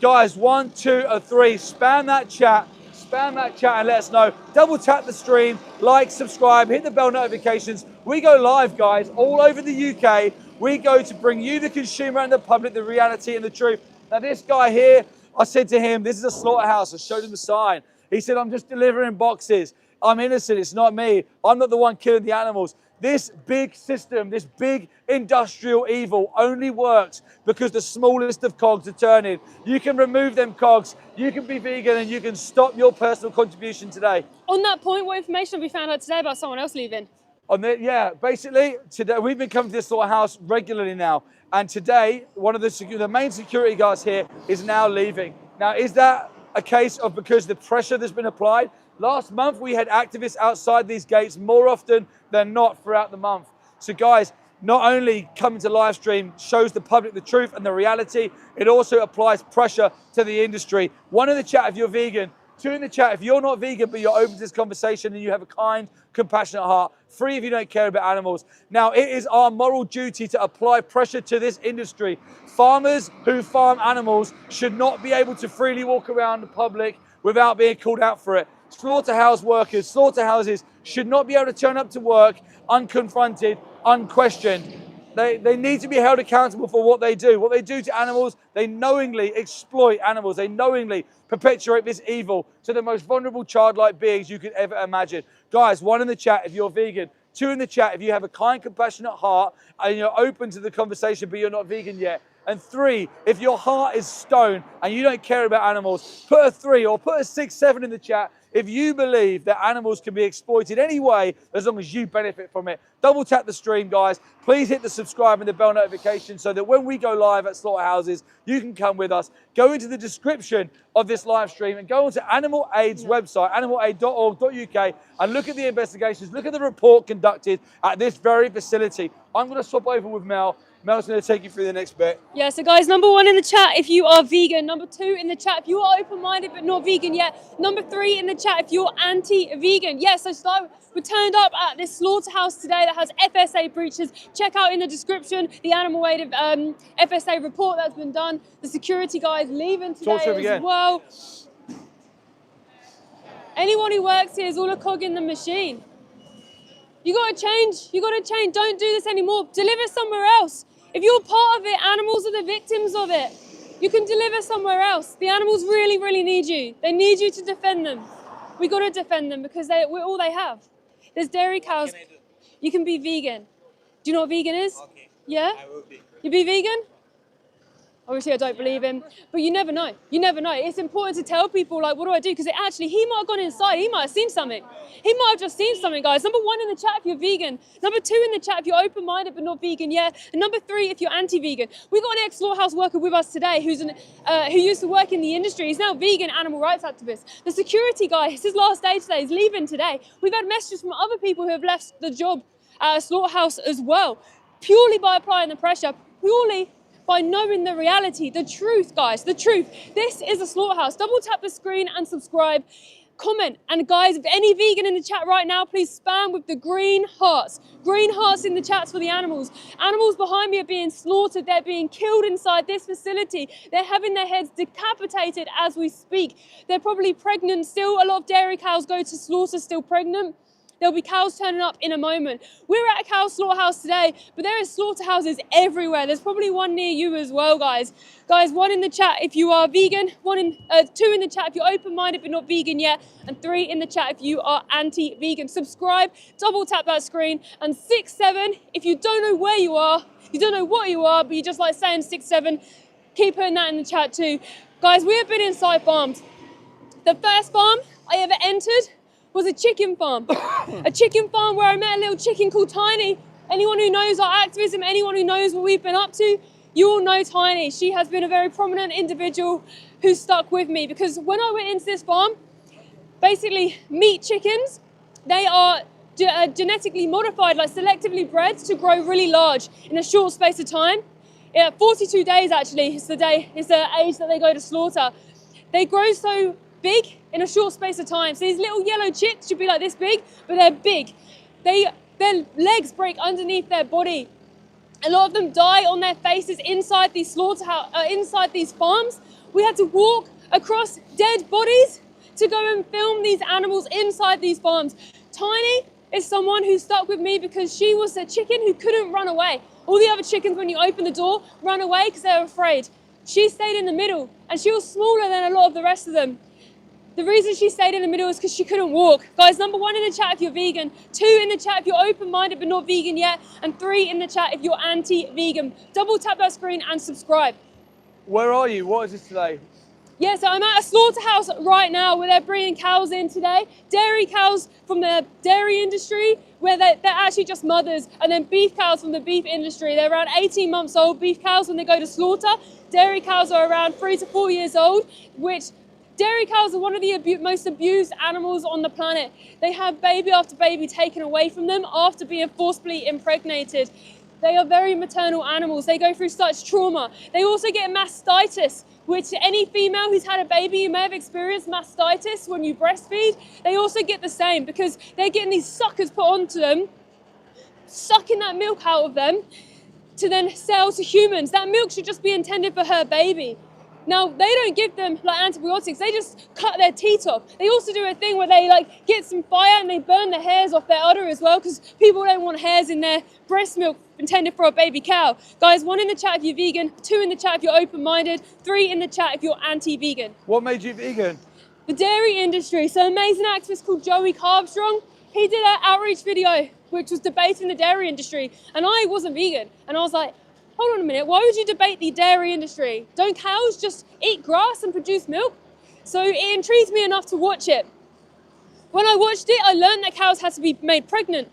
Guys, 1, 2, or 3. Spam that chat. Spam that chat and let us know. Double tap the stream, like, subscribe, hit the bell notifications. We go live, guys, all over the UK. We go to bring you, the consumer and the public, the reality and the truth. Now, this guy here, I said to him, this is a slaughterhouse. I showed him the sign. He said, I'm just delivering boxes. I'm innocent. It's not me. I'm not the one killing the animals. This big system, this big industrial evil only works because the smallest of cogs are turning. You can remove them cogs. You can be vegan and you can stop your personal contribution today. On that point, what information have we found out today about someone else leaving? Yeah, basically, today we've been coming to this slaughterhouse regularly now. And today, one of the main security guards here is now leaving. Now, is that a case of because the pressure that's been applied? Last month, we had activists outside these gates more often than not throughout the month. So guys, not only coming to live stream shows the public the truth and the reality, it also applies pressure to the industry. 1 in the chat if you're vegan, 2 in the chat if you're not vegan but you're open to this conversation and you have a kind, compassionate heart, 3 if you don't care about animals. Now, it is our moral duty to apply pressure to this industry. Farmers who farm animals should not be able to freely walk around the public without being called out for it. Slaughterhouse workers, slaughterhouses should not be able to turn up to work unconfronted, unquestioned. They need to be held accountable for what they do. What they do to animals, they knowingly exploit animals. They knowingly perpetuate this evil to the most vulnerable childlike beings you could ever imagine. Guys, 1 in the chat if you're vegan, 2 in the chat if you have a kind, compassionate heart and you're open to the conversation but you're not vegan yet. And 3, if your heart is stone and you don't care about animals, put a 3 or put a 6, 7 in the chat if you believe that animals can be exploited anyway as long as you benefit from it. Double tap the stream, guys. Please hit the subscribe and the bell notification so that when we go live at slaughterhouses, you can come with us. Go into the description of this live stream and go onto Animal Aid's website, animalaid.org.uk, and look at the investigations, look at the report conducted at this very facility. I'm going to swap over with Mel. Mel's going to take you through the next bit. Yeah, so guys, number 1 in the chat if you are vegan. Number 2 in the chat if you are open-minded but not vegan yet. Number 3 in the chat if you're anti-vegan. Yeah, so we turned up at this slaughterhouse today that has FSA breaches. Check out in the description the Animal Aid FSA report that's been done. The security guys leaving today as well. Anyone who works here is all a cog in the machine. You gotta change, don't do this anymore. Deliver somewhere else. If you're part of it, animals are the victims of it. You can deliver somewhere else. The animals really, really need you. They need you to defend them. We gotta defend them because we're all they have. There's dairy cows. You can be vegan. Do you know what vegan is? Okay. Yeah? I will be. You be vegan? Obviously, I don't believe him, but you never know. You never know. It's important to tell people, like, what do I do? Because he might have gone inside. He might have seen something. He might have just seen something, guys. Number 1 in the chat if you're vegan. Number 2 in the chat if you're open-minded but not vegan yet. And number 3 if you're anti-vegan. We got an ex-slaughterhouse worker with us today who used to work in the industry. He's now vegan animal rights activist. The security guy, it's his last day today. He's leaving today. We've had messages from other people who have left the job at a slaughterhouse as well, purely by applying the pressure, purely by knowing the reality, the truth, guys, the truth. This is a slaughterhouse. Double tap the screen and subscribe. Comment. And guys, if any vegan in the chat right now, please spam with the green hearts. Green hearts in the chats for the animals. Animals behind me are being slaughtered. They're being killed inside this facility. They're having their heads decapitated as we speak. They're probably pregnant still. A lot of dairy cows go to slaughter still pregnant. There'll be cows turning up in a moment. We're at a cow slaughterhouse today, but there is slaughterhouses everywhere. There's probably one near you as well, guys. Guys, 1 in the chat if you are vegan, 2 in the chat if you're open-minded but not vegan yet, and 3 in the chat if you are anti-vegan. Subscribe, double tap that screen, and 6, 7, if you don't know where you are, you don't know what you are, but you just like saying 6, 7, keep putting that in the chat too. Guys, we have been inside farms. The first farm I ever entered was a chicken farm. A chicken farm where I met a little chicken called Tiny. Anyone who knows our activism, anyone who knows what we've been up to, you all know Tiny. She has been a very prominent individual who stuck with me because when I went into this farm, basically meat chickens, they are genetically modified, like selectively bred to grow really large in a short space of time. 42 days actually is the age that they go to slaughter. They grow so big in a short space of time. So these little yellow chicks should be like this big, but they're big. Their legs break underneath their body. A lot of them die on their faces inside these inside these farms. We had to walk across dead bodies to go and film these animals inside these farms. Tiny is someone who stuck with me because she was a chicken who couldn't run away. All the other chickens, when you open the door, run away because they were afraid. She stayed in the middle, and she was smaller than a lot of the rest of them. The reason she stayed in the middle is because she couldn't walk. Guys, number 1 in the chat if you're vegan, 2 in the chat if you're open-minded but not vegan yet, and 3 in the chat if you're anti-vegan. Double tap that screen and subscribe. Where are you? What is this today? Yeah, so I'm at a slaughterhouse right now where they're bringing cows in today. Dairy cows from the dairy industry, where they're actually just mothers, and then beef cows from the beef industry. They're around 18 months old, beef cows when they go to slaughter. Dairy cows are around 3 to 4 years old, which dairy cows are one of the most abused animals on the planet. They have baby after baby taken away from them after being forcibly impregnated. They are very maternal animals. They go through such trauma. They also get mastitis, which any female who's had a baby, you may have experienced mastitis when you breastfeed. They also get the same because they're getting these suckers put onto them, sucking that milk out of them to then sell to humans. That milk should just be intended for her baby. Now, they don't give them like antibiotics, they just cut their teeth off. They also do a thing where they like get some fire and they burn the hairs off their udder as well because people don't want hairs in their breast milk intended for a baby cow. Guys, 1 in the chat if you're vegan, 2 in the chat if you're open-minded, 3 in the chat if you're anti-vegan. What made you vegan? The dairy industry. So an amazing activist called Joey Carbstrong, he did an outreach video which was debating the dairy industry, and I wasn't vegan. And I was like, hold on a minute, why would you debate the dairy industry? Don't cows just eat grass and produce milk? So it intrigued me enough to watch it. When I watched it, I learned that cows had to be made pregnant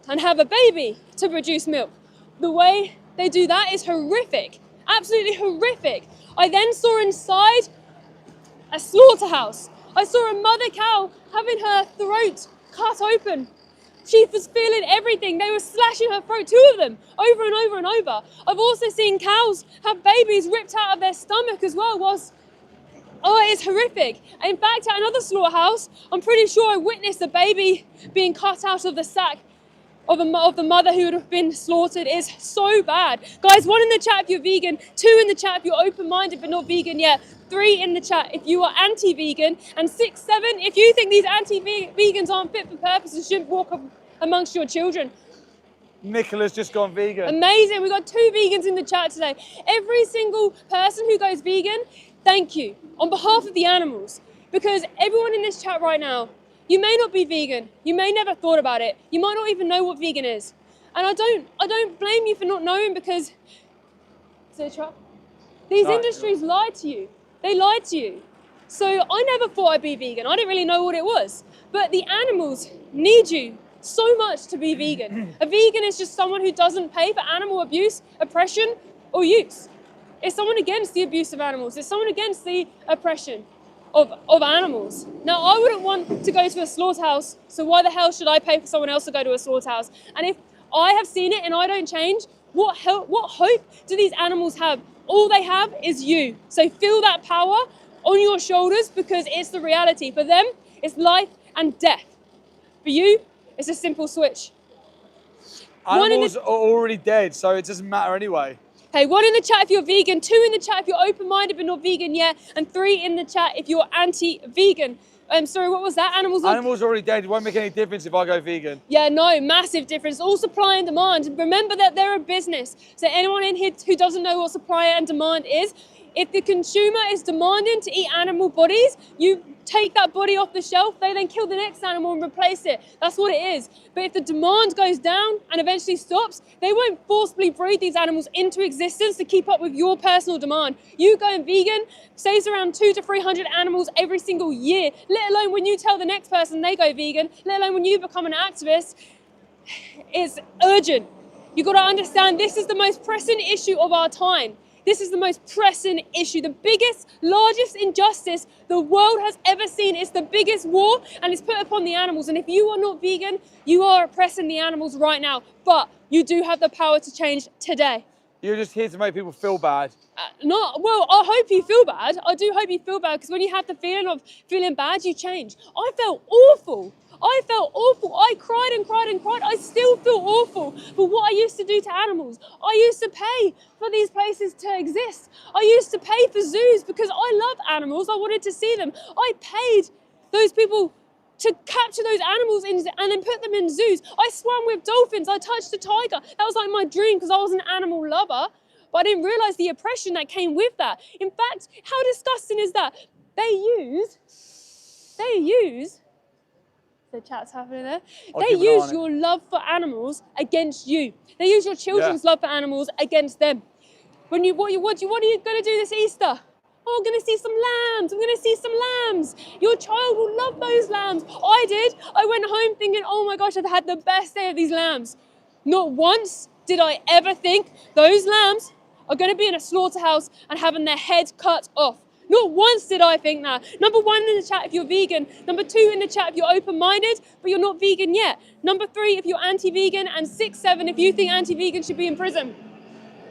and have a baby to produce milk. The way they do that is horrific, absolutely horrific. I then saw inside a slaughterhouse. I saw a mother cow having her throat cut open. She was feeling everything. They were slashing her throat, 2 of them, over and over and over. I've also seen cows have babies ripped out of their stomach as well it is horrific. In fact, at another slaughterhouse, I'm pretty sure I witnessed a baby being cut out of the sack of the mother who would have been slaughtered. Is so bad. Guys, 1 in the chat if you're vegan, 2 in the chat if you're open-minded but not vegan yet, 3 in the chat if you are anti-vegan, and 6, 7 if you think these anti-vegans aren't fit for purpose and shouldn't walk amongst your children. Nicola's just gone vegan. Amazing, we've got 2 vegans in the chat today. Every single person who goes vegan, thank you, on behalf of the animals, because everyone in this chat right now, you may not be vegan, you may never thought about it, you might not even know what vegan is. And I don't blame you for not knowing, because, is it a trap? These industries lied to you. They lied to you. So I never thought I'd be vegan. I didn't really know what it was. But the animals need you so much to be vegan. A vegan is just someone who doesn't pay for animal abuse, oppression, or use. It's someone against the abuse of animals. It's someone against the oppression of animals. Now, I wouldn't want to go to a slaughterhouse, so why the hell should I pay for someone else to go to a slaughterhouse? And if I have seen it and I don't change, what hope do these animals have? All they have is you. So feel that power on your shoulders, because it's the reality. For them, it's life and death. For you, it's a simple switch. Animals are already dead, so it doesn't matter anyway. Hey, 1 in the chat if you're vegan, 2 in the chat if you're open-minded but not vegan yet, and 3 in the chat if you're anti-vegan. Sorry, what was that? Animals are already dead. It won't make any difference if I go vegan. Yeah, no, massive difference. All supply and demand. Remember that they're a business. So anyone in here who doesn't know what supply and demand is, if the consumer is demanding to eat animal bodies, you take that body off the shelf, they then kill the next animal and replace it. That's what it is. But if the demand goes down and eventually stops, they won't forcibly breed these animals into existence to keep up with your personal demand. You going vegan saves around 200 to 300 animals every single year, let alone when you tell the next person they go vegan, let alone when you become an activist. It's urgent. You've got to understand this is the most pressing issue of our time. This is the most pressing issue, the biggest, largest injustice the world has ever seen. It's the biggest war, and it's put upon the animals. And if you are not vegan, you are oppressing the animals right now. But you do have the power to change today. You're just here to make people feel bad. Well, I hope you feel bad. I do hope you feel bad, because when you have the feeling of feeling bad, you change. I felt awful. I cried and cried and cried. I still feel awful for what I used to do to animals. I used to pay for these places to exist. I used to pay for zoos because I love animals. I wanted to see them. I paid those people to capture those animals and then put them in zoos. I swam with dolphins. I touched a tiger. That was like my dream, because I was an animal lover. But I didn't realize the oppression that came with that. In fact, how disgusting is that? They use, the chat's happening there. They use your love for animals against you. They use your children's love for animals against them. What are you going to do this Easter? Oh, I'm going to see some lambs. I'm going to see some lambs. Your child will love those lambs. I did. I went home thinking, oh my gosh, I've had the best day of these lambs. Not once did I ever think those lambs are going to be in a slaughterhouse and having their head cut off. Not once did I think that. Number 1 in the chat if you're vegan. Number 2 in the chat if you're open-minded, but you're not vegan yet. Number 3 if you're anti-vegan, and 6, 7 if you think anti-vegan should be in prison.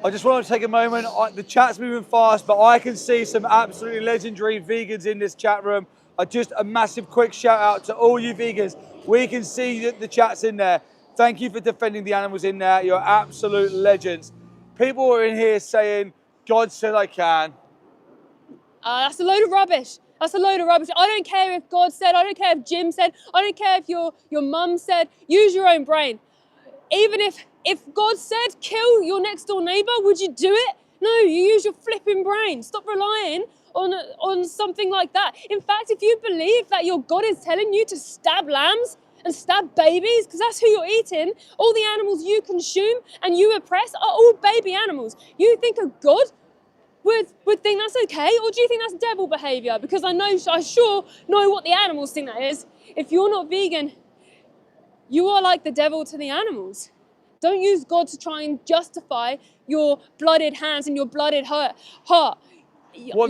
I just want to take a moment. The chat's moving fast, but I can see some absolutely legendary vegans in this chat room. Just a massive quick shout out to all you vegans. We can see that the chat's in there. Thank you for defending the animals in there. You're absolute legends. People are in here saying, God said I can. That's a load of rubbish. That's a load of rubbish. I don't care if God said, I don't care if Jim said, I don't care if your mum said. Use your own brain. Even if God said kill your next door neighbor, would you do it? No, you use your flipping brain. Stop relying on something like that. In fact, if you believe that your God is telling you to stab lambs and stab babies, because that's who you're eating. All the animals you consume and you oppress are all baby animals. You think a God would think that's okay, or do you think that's devil behavior? Because I sure know what the animals think that is. If you're not vegan, you are like the devil to the animals. Don't use God to try and justify your blooded hands and your blooded heart. What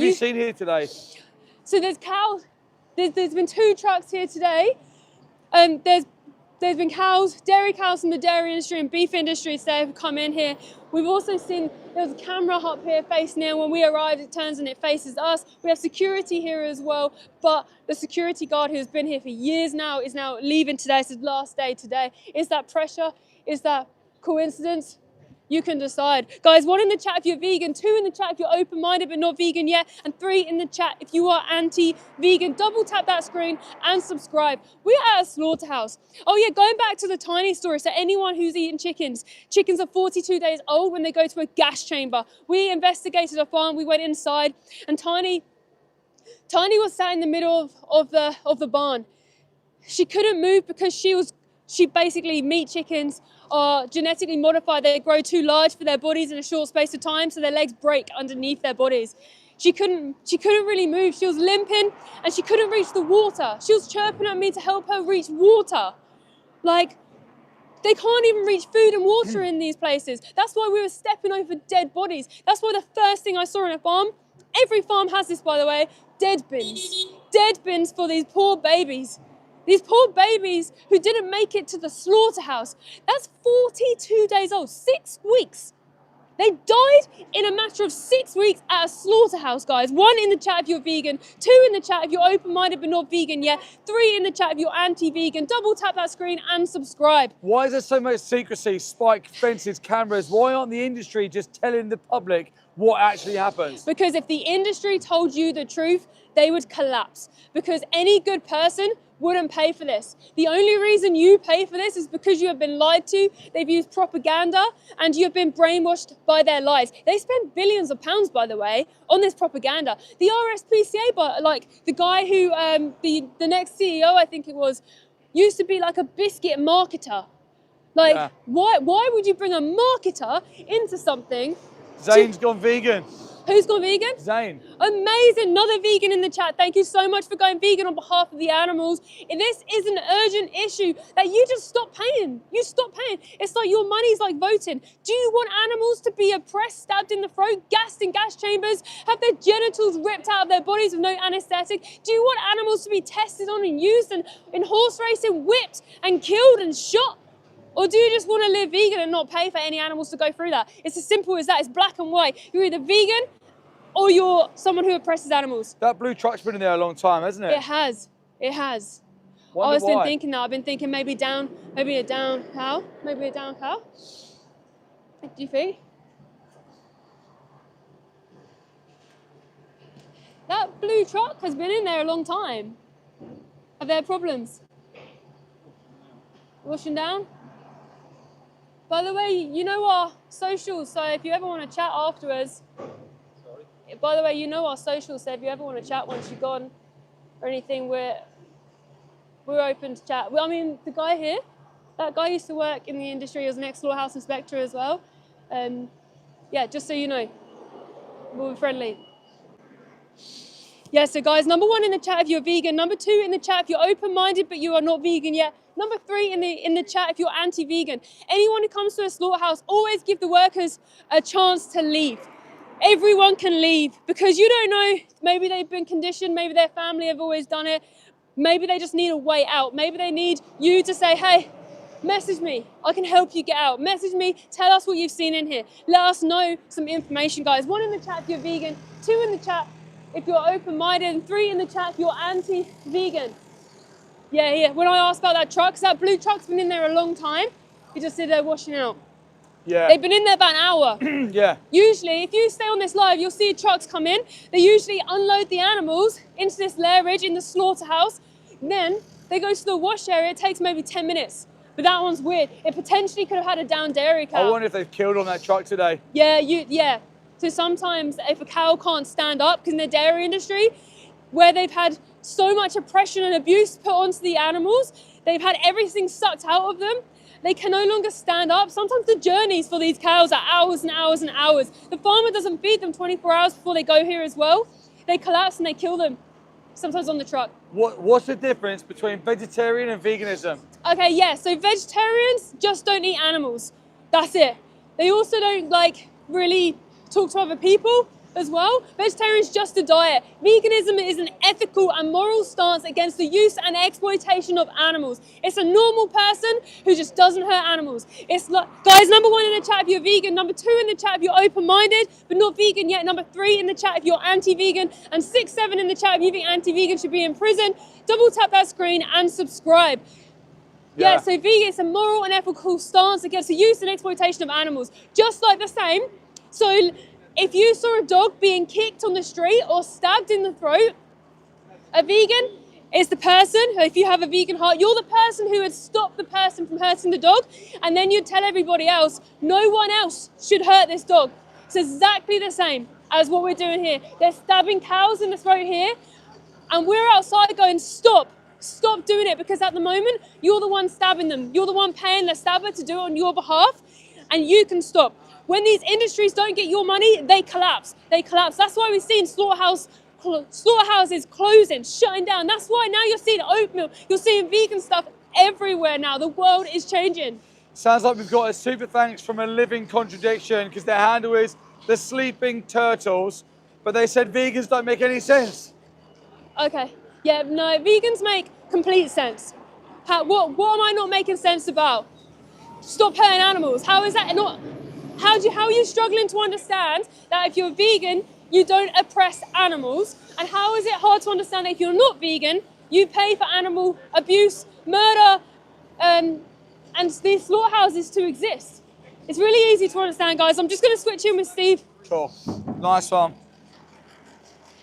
have you seen here today? So there's cows. There's been 2 trucks here today. There's been cows, dairy cows from the dairy industry and beef industry today have come in here. We've also seen there was a camera up here facing in. When we arrived, it turns and it faces us. We have security here as well, but the security guard who's been here for years now is now leaving today. It's his last day today. Is that pressure? Is that coincidence? You can decide. Guys, 1 in the chat if you're vegan, 2 in the chat if you're open-minded but not vegan yet, and 3 in the chat if you are anti-vegan. Double tap that screen and subscribe. We're at a slaughterhouse. Oh yeah, going back to the Tiny story, so anyone who's eaten chickens are 42 days old when they go to a gas chamber. We investigated a farm, we went inside, and Tiny was sat in the middle of the barn. She couldn't move because she basically, meat chickens are genetically modified. They grow too large for their bodies in a short space of time, so their legs break underneath their bodies. She couldn't really move. She was limping and she couldn't reach the water. She was chirping at me to help her reach water. Like, they can't even reach food and water in these places. That's why we were stepping over dead bodies. That's why the first thing I saw in a farm, every farm has this by the way, dead bins. Dead bins for these poor babies. These poor babies who didn't make it to the slaughterhouse. That's 42 days old, 6 weeks. They died in a matter of 6 weeks at a slaughterhouse, guys. 1 in the chat if you're vegan, 2 in the chat if you're open-minded but not vegan yet, 3 in the chat if you're anti-vegan. Double tap that screen and subscribe. Why is there so much secrecy, spike fences, cameras? Why aren't the industry just telling the public what actually happens? Because if the industry told you the truth, they would collapse. Because any good person wouldn't pay for this. The only reason you pay for this is because you have been lied to, they've used propaganda, and you have been brainwashed by their lies. They spend billions of pounds, by the way, on this propaganda. The RSPCA, but like the guy who, the next CEO, I think it was, used to be like a biscuit marketer. Like, yeah. Why would you bring a marketer into something? Zane's gone vegan. Who's gone vegan? Zane. Amazing, another vegan in the chat. Thank you so much for going vegan on behalf of the animals. And this is an urgent issue that you just stop paying. You stop paying. It's like your money's like voting. Do you want animals to be oppressed, stabbed in the throat, gassed in gas chambers, have their genitals ripped out of their bodies with no anesthetic? Do you want animals to be tested on and used and in horse racing, whipped and killed and shot? Or do you just want to live vegan and not pay for any animals to go through that? It's as simple as that. It's black and white. You're either vegan or you're someone who oppresses animals. That blue truck's been in there a long time, hasn't it? It has. It has. Wonder I've why. been thinking that. I've been thinking maybe a down cow. Maybe a down cow. What do you think? That blue truck has been in there a long time. Have there problems? Washing down? By the way, you know our socials, so if you ever want to chat afterwards, by the way, you know our socials, so if you ever want to chat once you're gone or anything, we're open to chat. I mean, the guy here, that guy used to work in the industry, he was an ex-slaughterhouse inspector as well. Yeah, just so you know, we'll be friendly. Yeah, so guys, number 1 in the chat if you're vegan, number 2 in the chat if you're open-minded but you are not vegan yet, number 3 in the chat if you're anti-vegan. Anyone who comes to a slaughterhouse, always give the workers a chance to leave. Everyone can leave because you don't know, maybe they've been conditioned, maybe their family have always done it, maybe they just need a way out, maybe they need you to say, hey, message me, I can help you get out. Message me, tell us what you've seen in here. Let us know some information, guys. 1 in the chat if you're vegan, 2 in the chat if you're open-minded, and 3 in the chat if you're anti-vegan. Yeah, when I asked about that truck, 'cause that blue truck's been in there a long time, he just said they're washing out. Yeah. They've been in there about an hour. Yeah. Usually, if you stay on this live, you'll see trucks come in. They usually unload the animals into this lairage in the slaughterhouse. Then they go to the wash area. It takes maybe 10 minutes. But that one's weird. It potentially could have had a down dairy cow. I wonder if they've killed on that truck today. Yeah. So sometimes if a cow can't stand up, because in the dairy industry, where they've had so much oppression and abuse put onto the animals. They've had everything sucked out of them. They can no longer stand up. Sometimes the journeys for these cows are hours and hours and hours. The farmer doesn't feed them 24 hours before they go here as well. They collapse and they kill them, sometimes on the truck. What's the difference between vegetarian and veganism? Okay, yeah, so vegetarians just don't eat animals. That's it. They also don't really talk to other people as well. Vegetarian is just a diet. Veganism is an ethical and moral stance against the use and exploitation of animals. It's a normal person who just doesn't hurt animals. It's like, guys, number 1 in the chat if you're vegan, number 2 in the chat if you're open-minded but not vegan yet, number 3 in the chat if you're anti-vegan, and 6, 7 in the chat if you think anti-vegan should be in prison. Double tap that screen and subscribe. Yeah, so vegan is a moral and ethical stance against the use and exploitation of animals. Just like the same. So if you saw a dog being kicked on the street or stabbed in the throat, a vegan is the person, if you have a vegan heart, you're the person who would stop the person from hurting the dog, and then you'd tell everybody else, no one else should hurt this dog. It's exactly the same as what we're doing here. They're stabbing cows in the throat here, and we're outside going, stop doing it, because at the moment, you're the one stabbing them. You're the one paying the stabber to do it on your behalf, and you can stop. When these industries don't get your money, they collapse. They collapse. That's why we've seen slaughterhouses closing, shutting down. That's why now you're seeing oatmeal, you're seeing vegan stuff everywhere now. The world is changing. Sounds like we've got a super thanks from a living contradiction, because their handle is the Sleeping Turtles, but they said vegans don't make any sense. Okay, yeah, no, vegans make complete sense. What am I not making sense about? Stop hurting animals. How is that not? How are you struggling to understand that if you're vegan, you don't oppress animals? And how is it hard to understand that if you're not vegan, you pay for animal abuse, murder, and these slaughterhouses to exist? It's really easy to understand, guys. I'm just going to switch in with Steve. Cool. Nice one.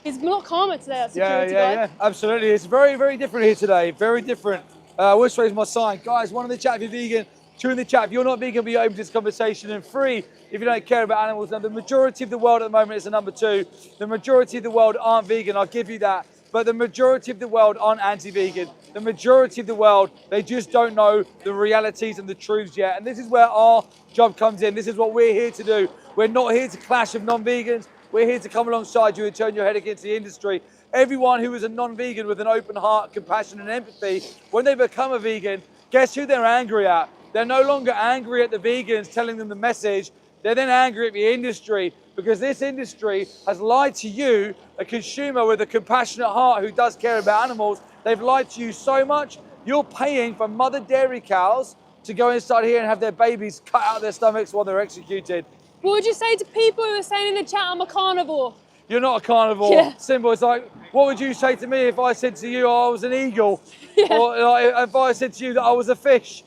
He's a lot calmer today, that security guy. Yeah, absolutely. It's very, very different here today. Very different. Which way is my sign? Guys, 1 in the chat if you're vegan. 2 in the chat if you're not vegan, be open to this conversation, and 3 if you don't care about animals. Now, the majority of the world at the moment is a number 2. The majority of the world aren't vegan, I'll give you that. But the majority of the world aren't anti-vegan. The majority of the world, they just don't know the realities and the truths yet. And this is where our job comes in. This is what we're here to do. We're not here to clash with non-vegans. We're here to come alongside you and turn your head against the industry. Everyone who is a non-vegan with an open heart, compassion and empathy, when they become a vegan, guess who they're angry at? They're no longer angry at the vegans telling them the message. They're then angry at the industry, because this industry has lied to you, a consumer with a compassionate heart who does care about animals. They've lied to you so much, you're paying for mother dairy cows to go inside here and have their babies cut out of their stomachs while they're executed. What would you say to people who are saying in the chat, I'm a carnivore? You're not a carnivore. Yeah. Simple. It's like, what would you say to me if I said to you I was an eagle? Yeah. Or if I said to you that I was a fish?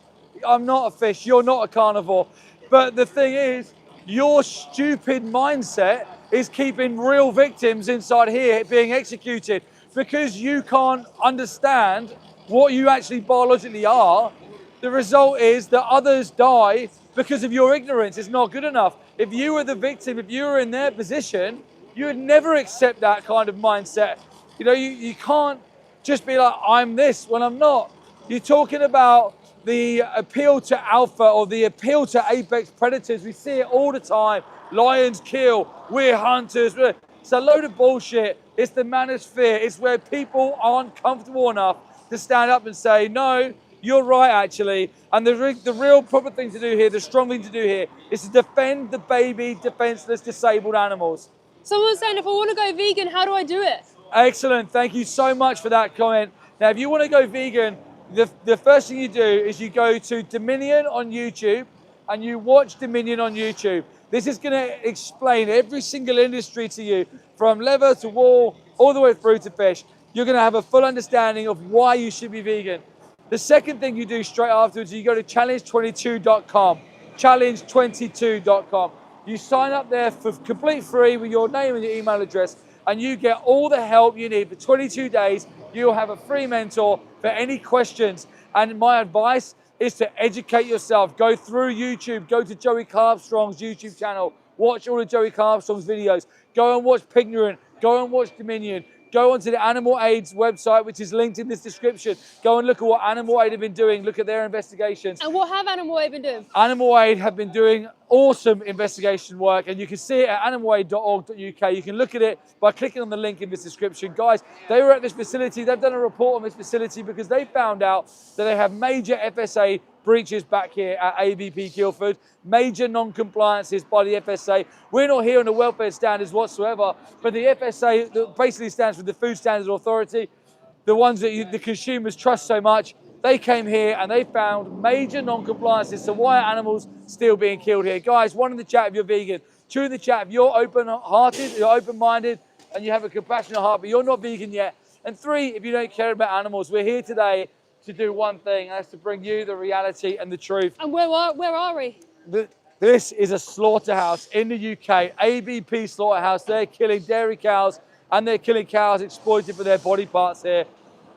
I'm not a fish, you're not a carnivore. But the thing is, your stupid mindset is keeping real victims inside here being executed, because you can't understand what you actually biologically are. The result is that others die because of your ignorance. It's not good enough. If you were the victim, if you were in their position, you would never accept that kind of mindset. You know, you can't just be like, I'm this when I'm not. You're talking about the appeal to alpha or the appeal to apex predators. We see it all the time. Lions kill, we're hunters. It's a load of bullshit. It's the manosphere. It's where people aren't comfortable enough to stand up and say, no, you're right actually. And the real proper thing to do here, the strong thing to do here, is to defend the baby, defenseless, disabled animals. Someone's saying, if I want to go vegan, how do I do it? Excellent, thank you so much for that comment. Now, if you want to go vegan, the first thing you do is you go to Dominion on YouTube and you watch Dominion on YouTube. This is going to explain every single industry to you, from leather to wool, all the way through to fish. You're going to have a full understanding of why you should be vegan. The second thing you do straight afterwards, you go to challenge22.com, challenge22.com. You sign up there for complete free with your name and your email address, and you get all the help you need for 22 days. You'll have a free mentor for any questions. And my advice is to educate yourself. Go through YouTube, go to Joey Carbstrong's YouTube channel, watch all of Joey Carbstrong's videos, go and watch Pignorant, go and watch Dominion, Go onto the Animal Aid's website, which is linked in this description. Go and look at what Animal Aid have been doing. Look at their investigations. And what have Animal Aid been doing? Animal Aid have been doing awesome investigation work, and you can see it at animalaid.org.uk. You can look at it by clicking on the link in this description. Guys, they were at this facility. They've done a report on this facility because they found out that they have major FSA breaches back here at ABP Guildford, major non-compliances by the FSA. We're not here on the welfare standards whatsoever, but the FSA that basically stands for the Food Standards Authority, the ones that the consumers trust so much. They came here and they found major non-compliances. So why are animals still being killed here? Guys, one in the chat if you're vegan. Two in the chat if you're open-hearted, you're open-minded, and you have a compassionate heart, but you're not vegan yet. And three, if you don't care about animals. We're here today to do one thing, and that's to bring you the reality and the truth. And where are we? This is a slaughterhouse in the UK, ABP slaughterhouse. They're killing dairy cows and they're killing cows exploited for their body parts here.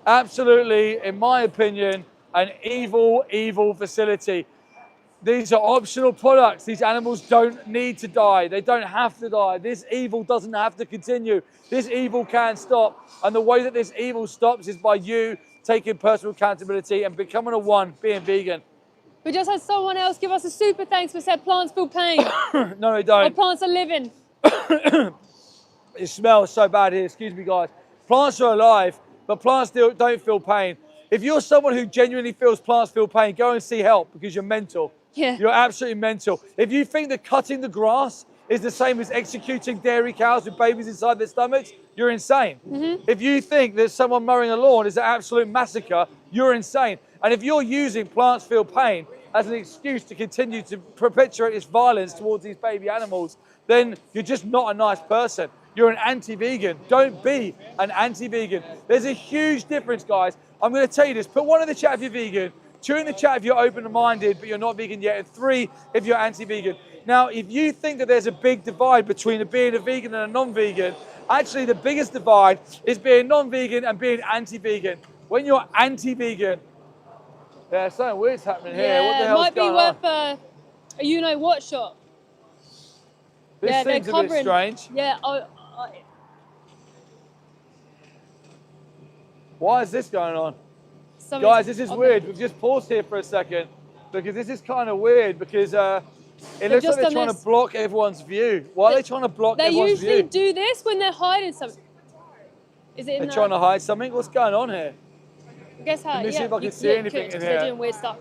Absolutely, in my opinion, an evil, evil facility. These are optional products. These animals don't need to die. They don't have to die. This evil doesn't have to continue. This evil can stop. And the way that this evil stops is by you taking personal accountability and becoming a one, being vegan. We just had someone else give us a super thanks for said plants feel pain. No, they don't. Or plants are living. It smells so bad here, excuse me guys. Plants are alive, but plants still don't feel pain. If you're someone who genuinely feels plants feel pain, go and see help because you're mental. Yeah. You're absolutely mental. If you think that cutting the grass is the same as executing dairy cows with babies inside their stomachs, you're insane. If you think that someone mowing a lawn is an absolute massacre, you're insane. And if you're using plants feel pain as an excuse to continue to perpetuate this violence towards these baby animals, then you're just not a nice person. You're an anti-vegan. Don't be an anti-vegan. There's a huge difference, guys. I'm going to tell you this. Put one in the chat if you're vegan, two in the chat if you're open-minded but you're not vegan yet, and three if you're anti-vegan. Now, if you think that there's a big divide between being a vegan and a non-vegan, actually the biggest divide is being non-vegan and being anti-vegan. When you're anti-vegan, there's something weird's happening here. What the hell's might be going worth on? a you-know-what shot. This seems a bit strange. Yeah. Why is this going on? Something's- Guys, this is weird. We've just paused here for a second because this is kind of weird because it looks like they're trying to block everyone's view. Why are they trying to block everyone's view? They usually do this when they're hiding something. Is it in They're trying to hide something? What's going on here? Guess how? Let me see if I can see anything in They're here. doing weird stuff.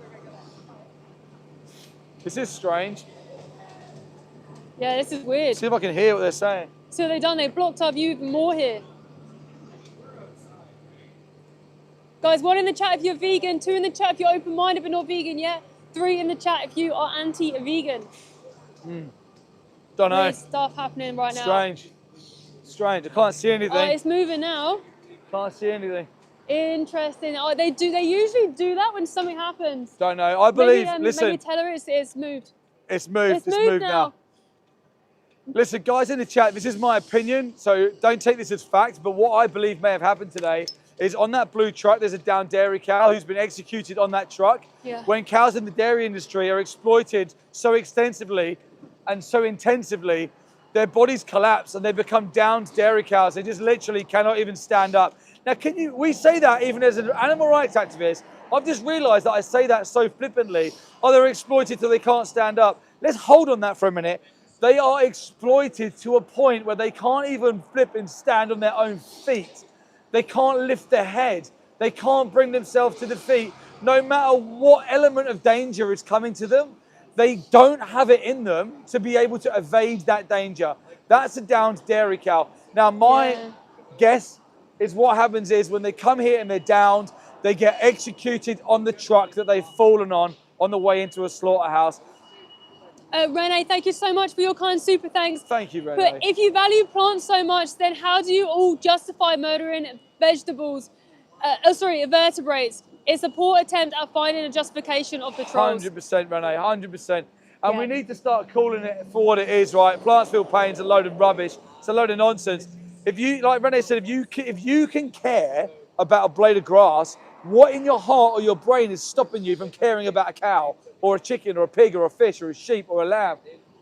This is strange. Yeah, this is weird. See if I can hear what they're saying. So they've done, they blocked our view even more here. Guys, one in the chat if you're vegan, two in the chat if you're open-minded but not vegan yet, three in the chat if you are anti-vegan. Don't know. Weird stuff happening right now. Strange. Strange. I can't see anything. Oh, it's moving now. Can't see anything. Interesting. Oh, they usually do that when something happens. Don't know. I believe, Maybe, listen. maybe tell her it's moved. It's moved. It's moved now. Listen, guys in the chat, this is my opinion, so don't take this as fact, but what I believe may have happened today is on that blue truck, there's a downed dairy cow who's been executed on that truck. Yeah. When cows in the dairy industry are exploited so extensively and so intensively, their bodies collapse and they become downed dairy cows. They just literally cannot even stand up. Now, we say that even as an animal rights activist, I've just realized that I say that so flippantly. Oh, they're exploited till they can't stand up. Let's hold on that for a minute. They are exploited to a point where they can't even flip and stand on their own feet. They can't lift their head. They can't bring themselves to the feet. No matter what element of danger is coming to them, they don't have it in them to be able to evade that danger. That's a downed dairy cow. Now, my guess is what happens is when they come here and they're downed, they get executed on the truck that they've fallen on the way into a slaughterhouse. Renee, thank you so much for your kind super thanks. Thank you, Renee. But if you value plants so much, then how do you all justify murdering vegetables, vertebrates? It's a poor attempt at finding a justification of the trolls. 100%, Renee, 100%. And we need to start calling it for what it is, right? Plants feel pain's a load of rubbish. It's a load of nonsense. If you, like Renee said, if you can care about a blade of grass, what in your heart or your brain is stopping you from caring about a cow or a chicken or a pig or a fish or a sheep or a lamb?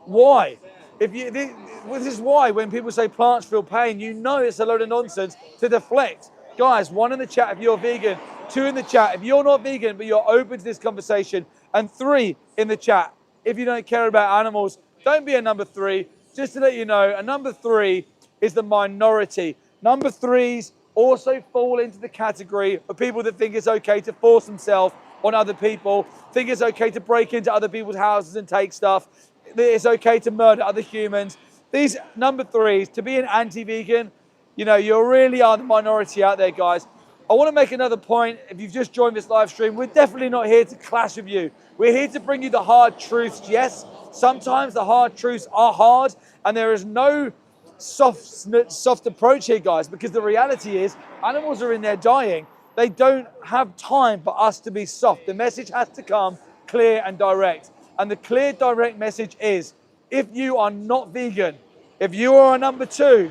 Why? This is why when people say plants feel pain, you know it's a load of nonsense to deflect. Guys, 1 in the chat if you're vegan, 2 in the chat if you're not vegan but you're open to this conversation, and 3 in the chat if you don't care about animals. Don't be a number 3. Just to let you know, a number 3 is the minority. Number 3s also fall into the category of people that think it's okay to force themselves on other people, think it's okay to break into other people's houses and take stuff, that it's okay to murder other humans. These number 3s, to be an anti-vegan, you know, you really are the minority out there, guys. I want to make another point. If you've just joined this live stream, we're definitely not here to clash with you. We're here to bring you the hard truths. Yes, sometimes the hard truths are hard, and there is no soft approach here, guys, because the reality is animals are in there dying. They don't have time for us to be soft. The message has to come clear and direct. And the clear, direct message is, if you are not vegan, if you are a number 2,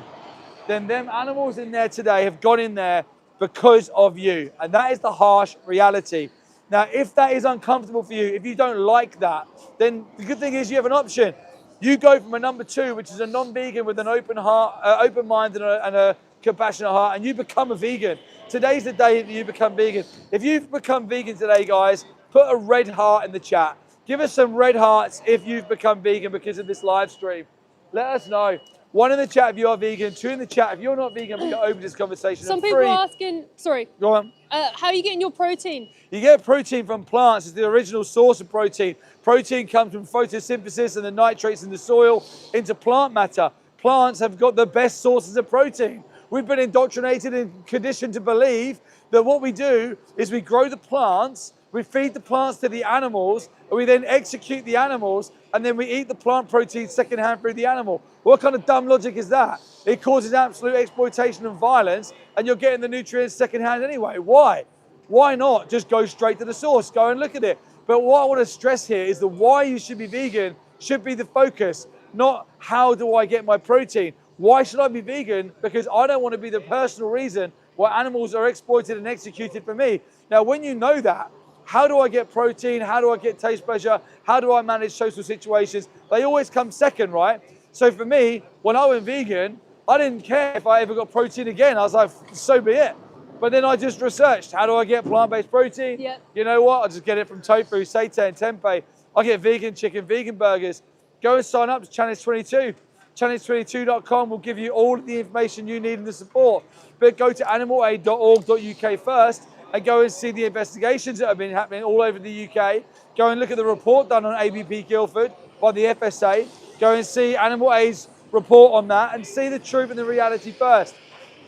then them animals in there today have gone in there because of you. And that is the harsh reality. Now, if that is uncomfortable for you, if you don't like that, then the good thing is you have an option. You go from a number 2, which is a non-vegan with an open heart, open mind and a compassionate heart, and you become a vegan. Today's the day that you become vegan. If you've become vegan today, guys, put a red heart in the chat. Give us some red hearts if you've become vegan because of this live stream. Let us know. 1 in the chat if you are vegan, 2 in the chat if you're not vegan, we can open this conversation. Some people are asking, sorry. Go on. How are you getting your protein? You get protein from plants. It's the original source of protein. Protein comes from photosynthesis and the nitrates in the soil into plant matter. Plants have got the best sources of protein. We've been indoctrinated and conditioned to believe that what we do is we grow the plants, we feed the plants to the animals, and we then execute the animals, and then we eat the plant protein secondhand through the animal. What kind of dumb logic is that? It causes absolute exploitation and violence, and you're getting the nutrients secondhand anyway. Why? Why not just go straight to the source? Go and look at it. But what I want to stress here is the why you should be vegan should be the focus, not how do I get my protein. Why should I be vegan? Because I don't want to be the personal reason why animals are exploited and executed for me. Now, when you know that, how do I get protein? How do I get taste pleasure? How do I manage social situations? They always come second, right? So for me, when I went vegan, I didn't care if I ever got protein again. I was like, so be it. But then I just researched, how do I get plant-based protein? Yep. You know what? I just get it from tofu, seitan, tempeh. I get vegan chicken, vegan burgers. Go and sign up to Challenge 22. Challenge22.com will give you all of the information you need and the support. But go to animalaid.org.uk first and go and see the investigations that have been happening all over the UK. Go and look at the report done on ABP Guildford by the FSA. Go and see Animal Aid's report on that and see the truth and the reality first.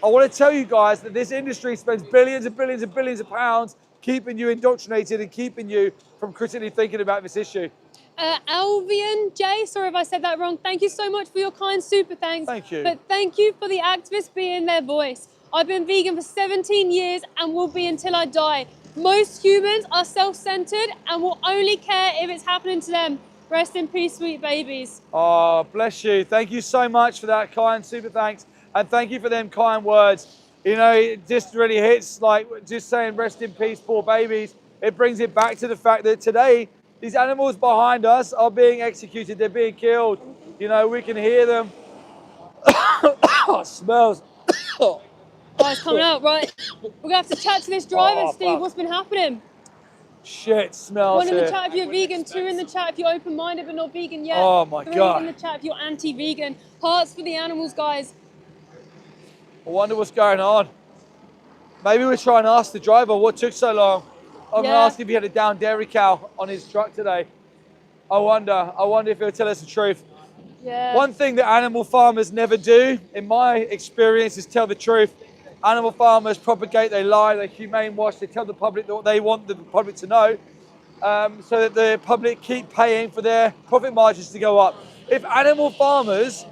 I want to tell you guys that this industry spends billions and billions and billions of pounds keeping you indoctrinated and keeping you from critically thinking about this issue. Alvian J, sorry if I said that wrong. Thank you so much for your kind super thanks. Thank you. But thank you for the activists being their voice. I've been vegan for 17 years and will be until I die. Most humans are self-centered and will only care if it's happening to them. Rest in peace, sweet babies. Oh, bless you. Thank you so much for that kind super thanks. And thank you for them kind words. You know, it just really hits, like just saying rest in peace, poor babies. It brings it back to the fact that today, these animals behind us are being executed. They're being killed. You know, we can hear them. It smells. Oh, it's coming out, right? We're going to have to chat to this driver, Steve. Fuck. What's been happening? Shit smells 1 in the here. chat if you're vegan, 2 in the chat if you're open-minded but not vegan yet. Oh my 3 God. in the chat if you're anti-vegan. Hearts for the animals, guys. I wonder what's going on. Maybe we're trying to ask the driver what took so long. I'm going to ask if he had a down dairy cow on his truck today. I wonder if he'll tell us the truth. Yeah. One thing that animal farmers never do, in my experience, is tell the truth. Animal farmers propagate, they lie, they humane wash, they tell the public what they want the public to know, so that the public keep paying for their profit margins to go up. If animal farmers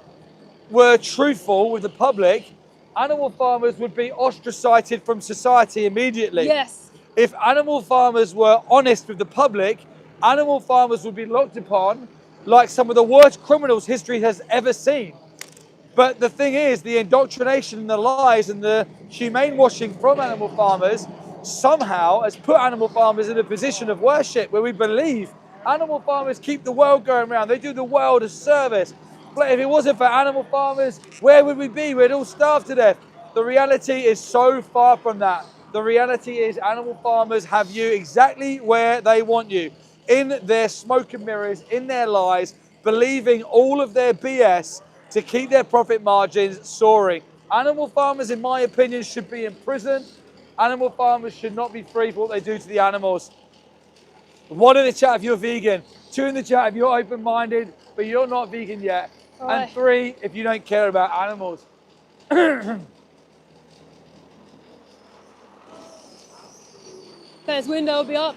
were truthful with the public, animal farmers would be ostracized from society immediately. Yes. If animal farmers were honest with the public, animal farmers would be looked upon like some of the worst criminals history has ever seen. But the thing is, the indoctrination and the lies and the humane washing from animal farmers somehow has put animal farmers in a position of worship where we believe animal farmers keep the world going round. They do the world a service. But if it wasn't for animal farmers, where would we be? We'd all starve to death. The reality is so far from that. The reality is animal farmers have you exactly where they want you, in their smoke and mirrors, in their lies, believing all of their BS to keep their profit margins soaring. Animal farmers, in my opinion, should be in prison. Animal farmers should not be free for what they do to the animals. 1 in the chat if you're vegan, 2 in the chat if you're open-minded, but you're not vegan yet, and 3 if you don't care about animals. There's window will be up.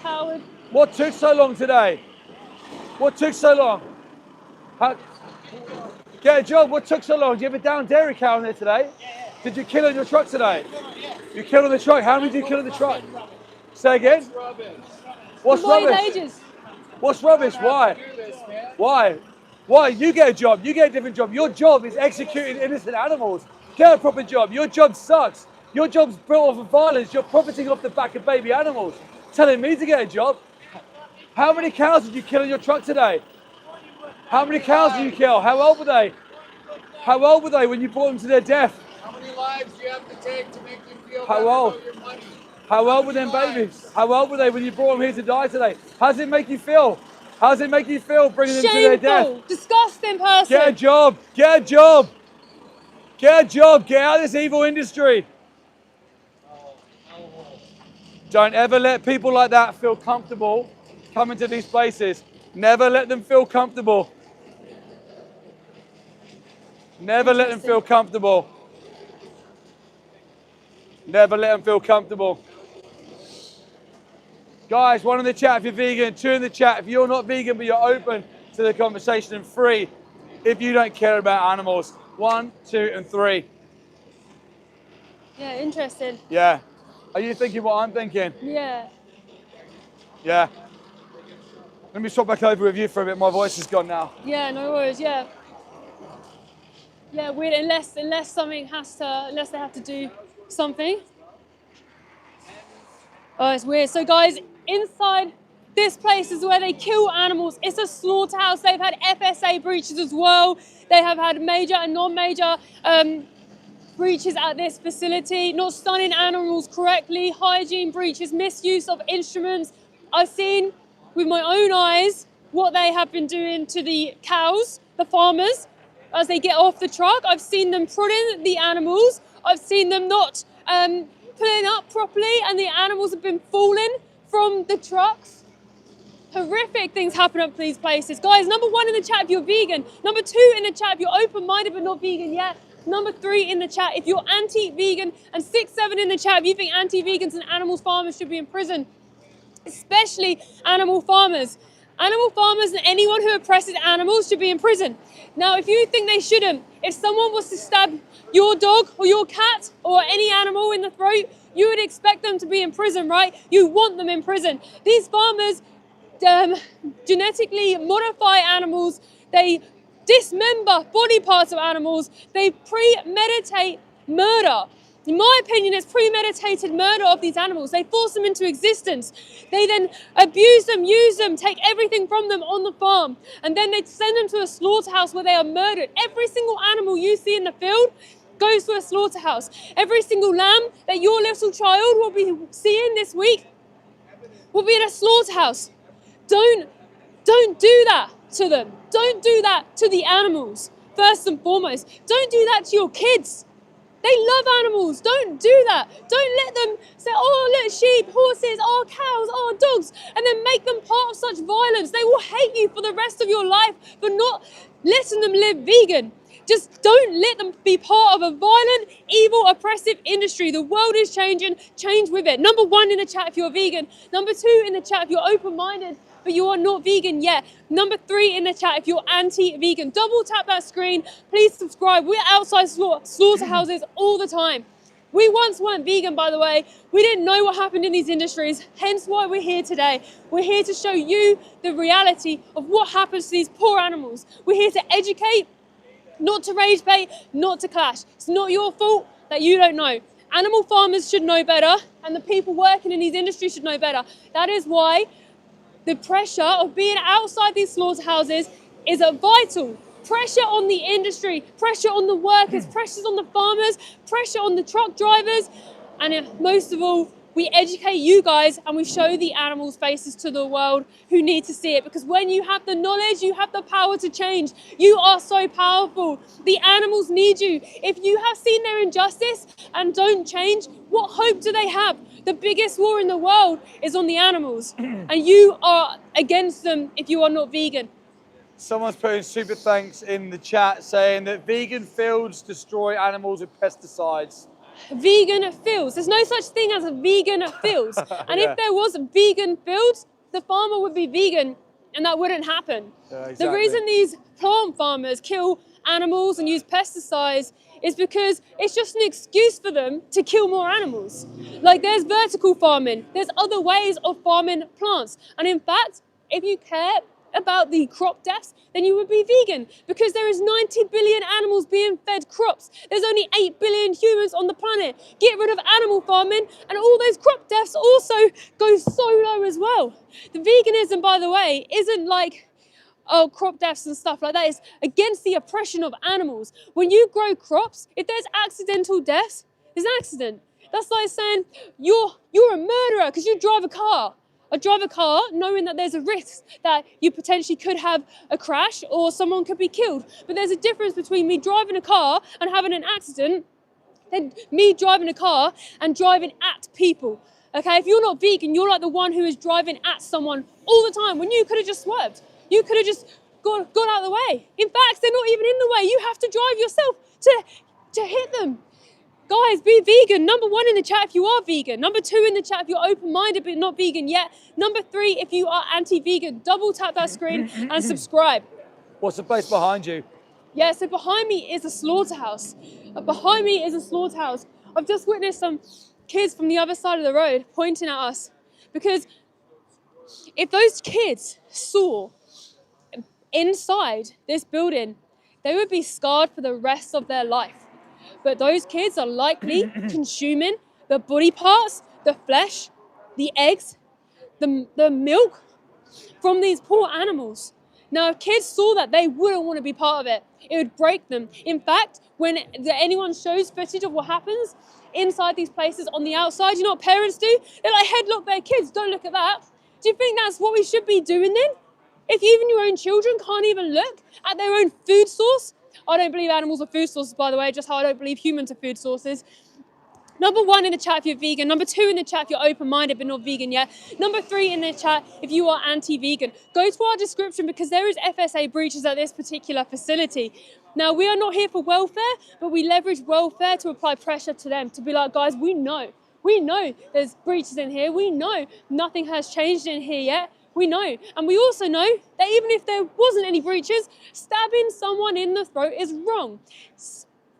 Howard. What took so long today? What took so long? Get a job, what took so long? Did you have a down dairy cow in there today? Yeah. Did you kill on your truck today? Yeah. You killed on the truck? How many did you kill on the truck? Say again? What's rubbish? Ages. What's rubbish? Why? Why? Why? You get a job. You get a different job. Your job is executing innocent animals. Get a proper job. Your job sucks. Your job's built off of violence. You're profiting off the back of baby animals. Telling me to get a job. How many cows did you kill in your truck today? How many cows did you kill? How old were they? How old were they when you brought them to their death? How many lives do you have to take to make you feel better about your money? How old were them babies? How old were they when you brought them here to die today? How does it make you feel? How does it make you feel bringing them to their death? Disgusting person. Get a job. Get a job. Get a job. Get out of this evil industry. Don't ever let people like that feel comfortable coming to these places. Never let them feel comfortable. Never let them feel comfortable. Never let them feel comfortable. Guys, 1 in the chat if you're vegan, 2 in the chat if you're not vegan but you're open to the conversation, and 3 if you don't care about animals. 1, 2, and 3. Yeah, interesting. Yeah. Are you thinking what I'm thinking? Yeah. Yeah. Let me swap back over with you for a bit. My voice is gone now. Yeah, no worries. Yeah. Yeah, weird. Unless something unless they have to do something. Oh, it's weird. So, guys, inside this place is where they kill animals. It's a slaughterhouse. They've had FSA breaches as well. They have had major and non-major breaches at this facility. Not stunning animals correctly. Hygiene breaches. Misuse of instruments. I've seen with my own eyes what they have been doing to the cows, the farmers, as they get off the truck. I've seen them prodding the animals. I've seen them not pulling up properly, and the animals have been falling from the trucks. Horrific things happen at these places. Guys, number 1 in the chat if you're vegan. Number 2 in the chat if you're open-minded but not vegan yet. Number 3 in the chat if you're anti-vegan. And 6, 7 in the chat if you think anti-vegans and animal farmers should be in prison. Especially animal farmers. Animal farmers and anyone who oppresses animals should be in prison. Now, if you think they shouldn't, if someone was to stab your dog or your cat or any animal in the throat, you would expect them to be in prison, right? You want them in prison. These farmers genetically modify animals. They dismember body parts of animals. They premeditate murder. In my opinion, it's premeditated murder of these animals. They force them into existence. They then abuse them, use them, take everything from them on the farm. And then they send them to a slaughterhouse where they are murdered. Every single animal you see in the field goes to a slaughterhouse. Every single lamb that your little child will be seeing this week will be in a slaughterhouse. Don't do that to them. Don't do that to the animals, first and foremost. Don't do that to your kids. They love animals. Don't do that. Don't let them say, oh, look, sheep, horses, oh, cows, oh, dogs, and then make them part of such violence. They will hate you for the rest of your life for not letting them live vegan. Just don't let them be part of a violent, evil, oppressive industry. The world is changing. Change with it. Number 1 in the chat if you're vegan. Number 2 in the chat if you're open-minded, but you are not vegan yet. Number 3 in the chat if you're anti-vegan. Double tap that screen. Please subscribe. We're outside slaughterhouses all the time. We once weren't vegan, by the way. We didn't know what happened in these industries, hence why we're here today. We're here to show you the reality of what happens to these poor animals. We're here to educate, not to rage bait, not to clash. It's not your fault that you don't know. Animal farmers should know better, and the people working in these industries should know better. That is why the pressure of being outside these slaughterhouses is vital. pressure on the industry, pressure on the workers, pressures on the farmers, pressure on the truck drivers, and most of all, we educate you guys and we show the animals' faces to the world who need to see it. Because when you have the knowledge, you have the power to change. You are so powerful. The animals need you. If you have seen their injustice and don't change, what hope do they have? The biggest war in the world is on the animals. And you are against them if you are not vegan. Someone's putting super thanks in the chat saying that vegan fields destroy animals with pesticides. Vegan fields. There's no such thing as a vegan fields. And Yeah. if there was vegan fields, the farmer would be vegan and that wouldn't happen. Yeah, The exactly. reason these plant farmers kill animals and use pesticides is because it's just an excuse for them to kill more animals. Like there's vertical farming, there's other ways of farming plants. And in fact, if you care about the crop deaths, then you would be vegan because there is 90 billion animals being fed crops. There's only 8 billion humans on the planet. Get rid of animal farming and all those crop deaths also go so low as well. The veganism, by the way, isn't like, oh, crop deaths and stuff like that. It's against the oppression of animals. When you grow crops, if there's accidental deaths, it's an accident. That's like saying you're a murderer because you drive a car. I drive a car knowing that there's a risk that you potentially could have a crash or someone could be killed. But there's a difference between me driving a car and having an accident than me driving a car and driving at people. Okay, if you're not vegan, you're like the one who is driving at someone all the time when you could have just swerved. You could have just gone out of the way. In fact, they're not even in the way. You have to drive yourself to hit them. Guys, be vegan. Number 1 in the chat if you are vegan. Number 2 in the chat if you're open-minded but not vegan yet. Number 3 if you are anti-vegan. Double tap that screen and subscribe. What's the place behind you? Yeah, so behind me is a slaughterhouse. Behind me is a slaughterhouse. I've just witnessed some kids from the other side of the road pointing at us. Because if those kids saw inside this building, they would be scarred for the rest of their life. But those kids are likely consuming the body parts, the flesh, the eggs, the milk from these poor animals. Now, if kids saw that, they wouldn't want to be part of it. It would break them. In fact, when anyone shows footage of what happens inside these places on the outside, you know what parents do? They like headlock their kids. Don't look at that. Do you think that's what we should be doing then? If even your own children can't even look at their own food source? I don't believe animals are food sources, by the way, just how I don't believe humans are food sources. Number 1 in the chat if you're vegan. Number 2 in the chat if you're open-minded but not vegan yet. Number 3 in the chat if you are anti-vegan. Go to our description because there is FSA breaches at this particular facility. Now, we are not here for welfare, but we leverage welfare to apply pressure to them to be like, guys, we know there's breaches in here. We know nothing has changed in here yet. We know. And we also know that even if there wasn't any breaches, stabbing someone in the throat is wrong.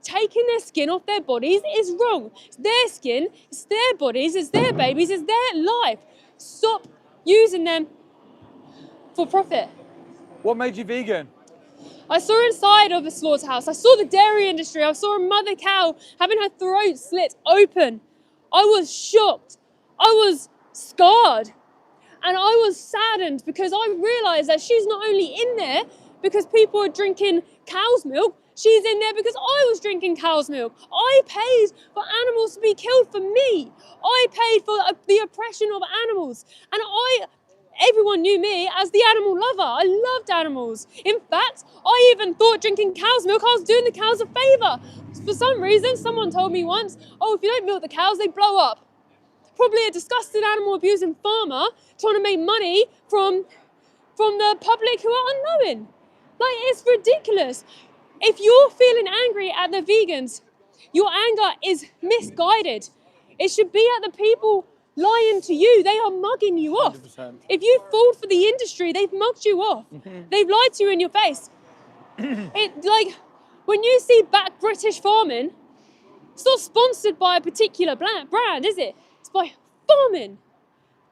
Taking their skin off their bodies is wrong. It's their skin, it's their bodies, it's their babies, it's their life. Stop using them for profit. What made you vegan? I saw inside of a slaughterhouse. I saw the dairy industry. I saw a mother cow having her throat slit open. I was shocked. I was scarred. And I was saddened because I realized that she's not only in there because people are drinking cow's milk, she's in there because I was drinking cow's milk. I paid for animals to be killed for me. I paid for the oppression of animals. And everyone knew me as the animal lover. I loved animals. In fact, I even thought drinking cow's milk, I was doing the cows a favor. For some reason, someone told me once, oh, if you don't milk the cows, they blow up. Probably a disgusting animal abusing farmer trying to make money from the public who are unknowing. Like, it's ridiculous. If you're feeling angry at the vegans, your anger is misguided. It should be at the people lying to you. They are mugging you off. 100%. If you fall for the industry, they've mugged you off. They've lied to you in your face. Like, when you see back British farming, it's not sponsored by a particular brand, is it? It's by farming.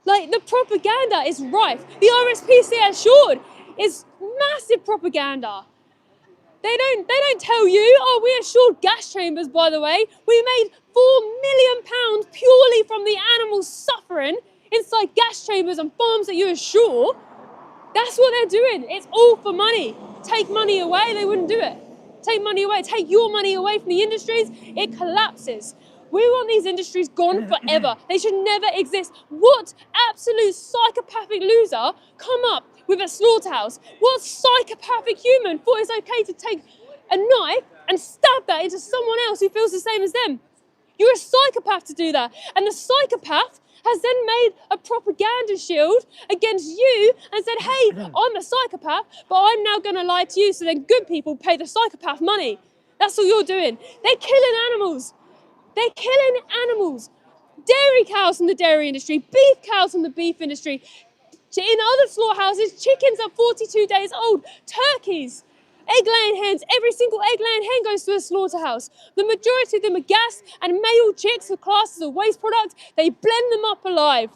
Like, the propaganda is rife. The RSPCA assured is massive propaganda. They don't tell you, oh, we assured gas chambers, by the way. We made £4 million purely from the animals suffering inside gas chambers and farms that you assure. That's what they're doing. It's all for money. take money away, they wouldn't do it. Take money away, take your money away from the industries, it collapses. We want these industries gone forever. They should never exist. What absolute psychopathic loser come up with a slaughterhouse? What psychopathic human thought it's okay to take a knife and stab that into someone else who feels the same as them? You're a psychopath to do that. And the psychopath has then made a propaganda shield against you and said, hey, I'm a psychopath, but I'm now going to lie to you, so then good people pay the psychopath money. That's all you're doing. They're killing animals. They're killing animals. Dairy cows from the dairy industry, beef cows from the beef industry. In other slaughterhouses, chickens are 42 days old. Turkeys, egg-laying hens, every single egg-laying hen goes to a slaughterhouse. The majority of them are gas, and male chicks are classed as a waste product. They blend them up alive.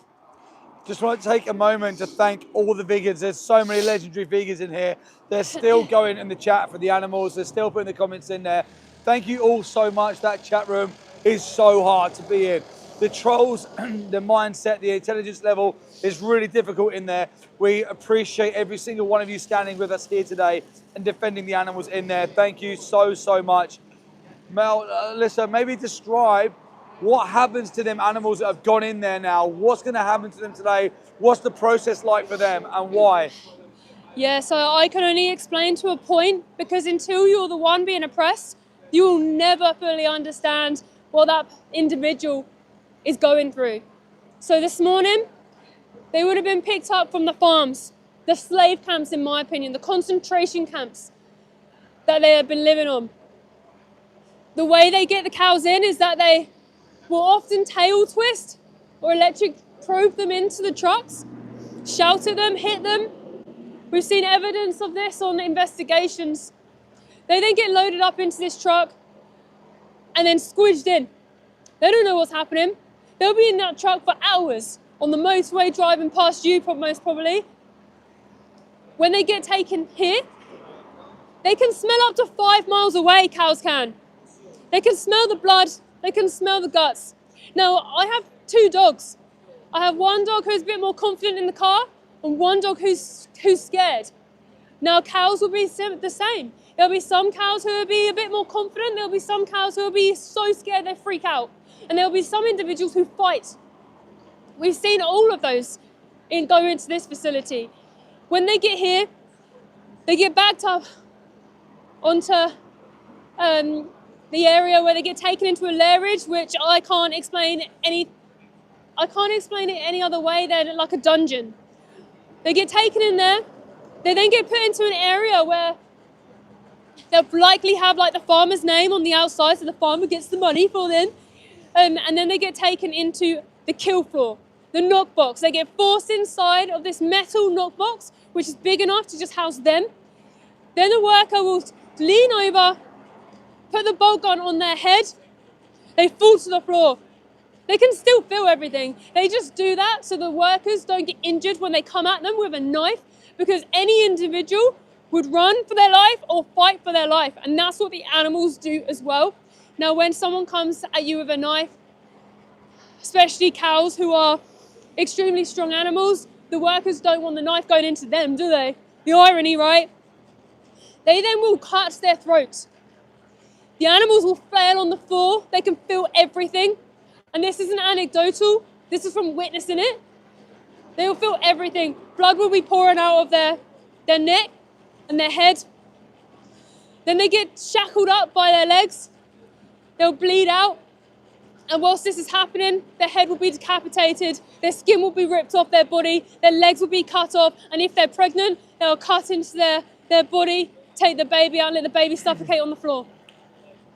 Just want to take a moment to thank all the vegans. There's so many legendary vegans in here. They're still going in the chat for the animals. They're still putting the comments in there. Thank you all so much. That chat room is so hard to be in. The trolls, the mindset, the intelligence level is really difficult in there. We appreciate every single one of you standing with us here today and defending the animals in there. Thank you so, so much. Mel, Alyssa, maybe describe what happens to them animals that have gone in there now. What's going to happen to them today? What's the process like for them and why? Yeah, so I can only explain to a point, because until you're the one being oppressed, you will never fully understand what that individual is going through. So this morning, they would have been picked up from the farms, the slave camps, in my opinion, the concentration camps that they have been living on. The way they get the cows in is that they will often tail twist or electric probe them into the trucks, shout at them, hit them. We've seen evidence of this on investigations. They then get loaded up into this truck and then squidged in. They don't know what's happening. They'll be in that truck for hours on the motorway driving past you, most probably. When they get taken here, they can smell up to 5 miles away, cows can. They can smell the blood, they can smell the guts. Now, I have 2 dogs. I have one dog who's a bit more confident in the car and one dog who's scared. Now, cows will be the same. There'll be some cows who will be a bit more confident. There'll be some cows who will be so scared they freak out. And there'll be some individuals who fight. We've seen all of those go into this facility. When they get here, they get backed up onto the area where they get taken into a lairage, which I can't explain it any other way than like a dungeon. They get taken in there. They then get put into an area where they'll likely have like the farmer's name on the outside, so the farmer gets the money for them. And then they get taken into the kill floor, the knockbox. They get forced inside of this metal knockbox, which is big enough to just house them. Then the worker will lean over, put the bolt gun on their head. They fall to the floor. They can still feel everything. They just do that so the workers don't get injured when they come at them with a knife, because any individual would run for their life or fight for their life. And that's what the animals do as well. Now, when someone comes at you with a knife, especially cows who are extremely strong animals, the workers don't want the knife going into them, do they? The irony, right? They then will cut their throats. The animals will flail on the floor. They can feel everything. And this isn't anecdotal. This is from witnessing it. They will feel everything. Blood will be pouring out of their neck and their head. Then they get shackled up by their legs. They'll bleed out. And whilst this is happening, their head will be decapitated. Their skin will be ripped off their body. Their legs will be cut off. And if they're pregnant, they'll cut into their body, take the baby out and let the baby suffocate on the floor.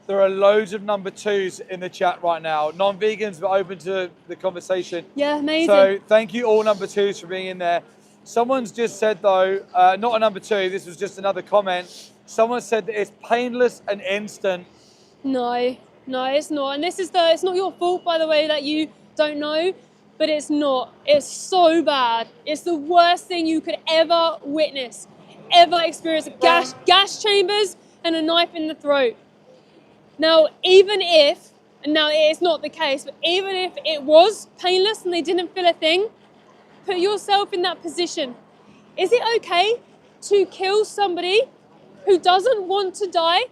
There are loads of number 2s in the chat right now. Non-vegans, but open to the conversation. Yeah, amazing. So thank you all number 2s for being in there. Someone's just said though, not a number 2, this was just another comment. Someone said that it's painless and instant. No, it's not. And it's not your fault, by the way, that you don't know, but it's not. It's so bad. It's the worst thing you could ever witness, ever experience. Gas chambers and a knife in the throat. Now, even if, and now it is not the case, but even if it was painless and they didn't feel a thing, put yourself in that position. Is it okay to kill somebody who doesn't want to die,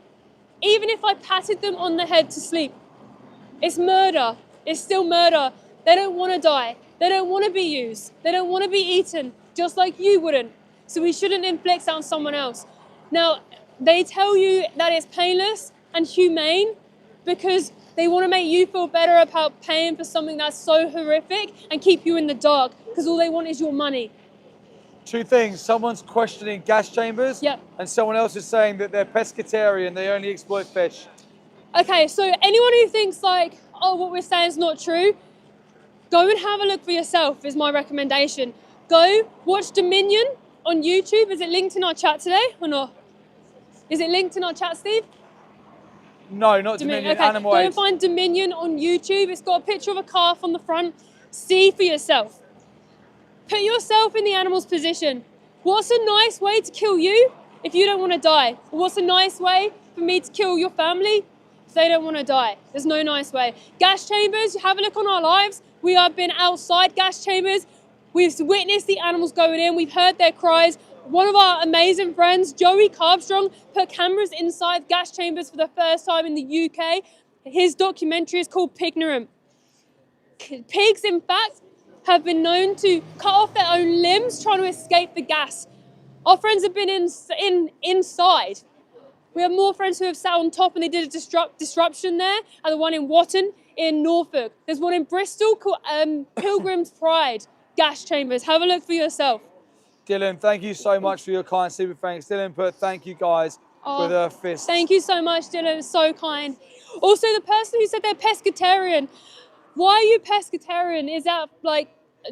even if I patted them on the head to sleep. It's murder. It's still murder. They don't want to die. They don't want to be used. They don't want to be eaten, just like you wouldn't. So we shouldn't inflict that on someone else. Now, they tell you that it's painless and humane because they want to make you feel better about paying for something that's so horrific and keep you in the dark because all they want is your money. Two things. Someone's questioning gas chambers, Yep. and someone else is saying that they're pescatarian, they only exploit fish. Okay, so anyone who thinks like, oh, what we're saying is not true, go and have a look for yourself is my recommendation. Go watch Dominion on YouTube. Is it linked in our chat today or not? Is it linked in our chat, Steve? No, not Dominion, Okay, Animal go Aid. and find Dominion on YouTube. It's got a picture of a calf on the front. See for yourself. Put yourself in the animal's position. What's a nice way to kill you if you don't want to die? What's a nice way for me to kill your family if they don't want to die? There's no nice way. Gas chambers, have a look on our lives. We have been outside gas chambers. We've witnessed the animals going in. We've heard their cries. One of our amazing friends, Joey Carbstrong, put cameras inside gas chambers for the first time in the UK. His documentary is called Pignorant. Pigs, in fact, have been known to cut off their own limbs trying to escape the gas. Our friends have been inside. We have more friends who have sat on top and they did a disruption there, and the one in Watton in Norfolk. There's one in Bristol called Pilgrim's Pride gas chambers. Have a look for yourself. Dylan, thank you so much for your kind super thanks. Dylan put thank you guys with a fist. Thank you so much, Dylan. It's so kind. Also, the person who said they're pescatarian. Why are you pescatarian? Is that like,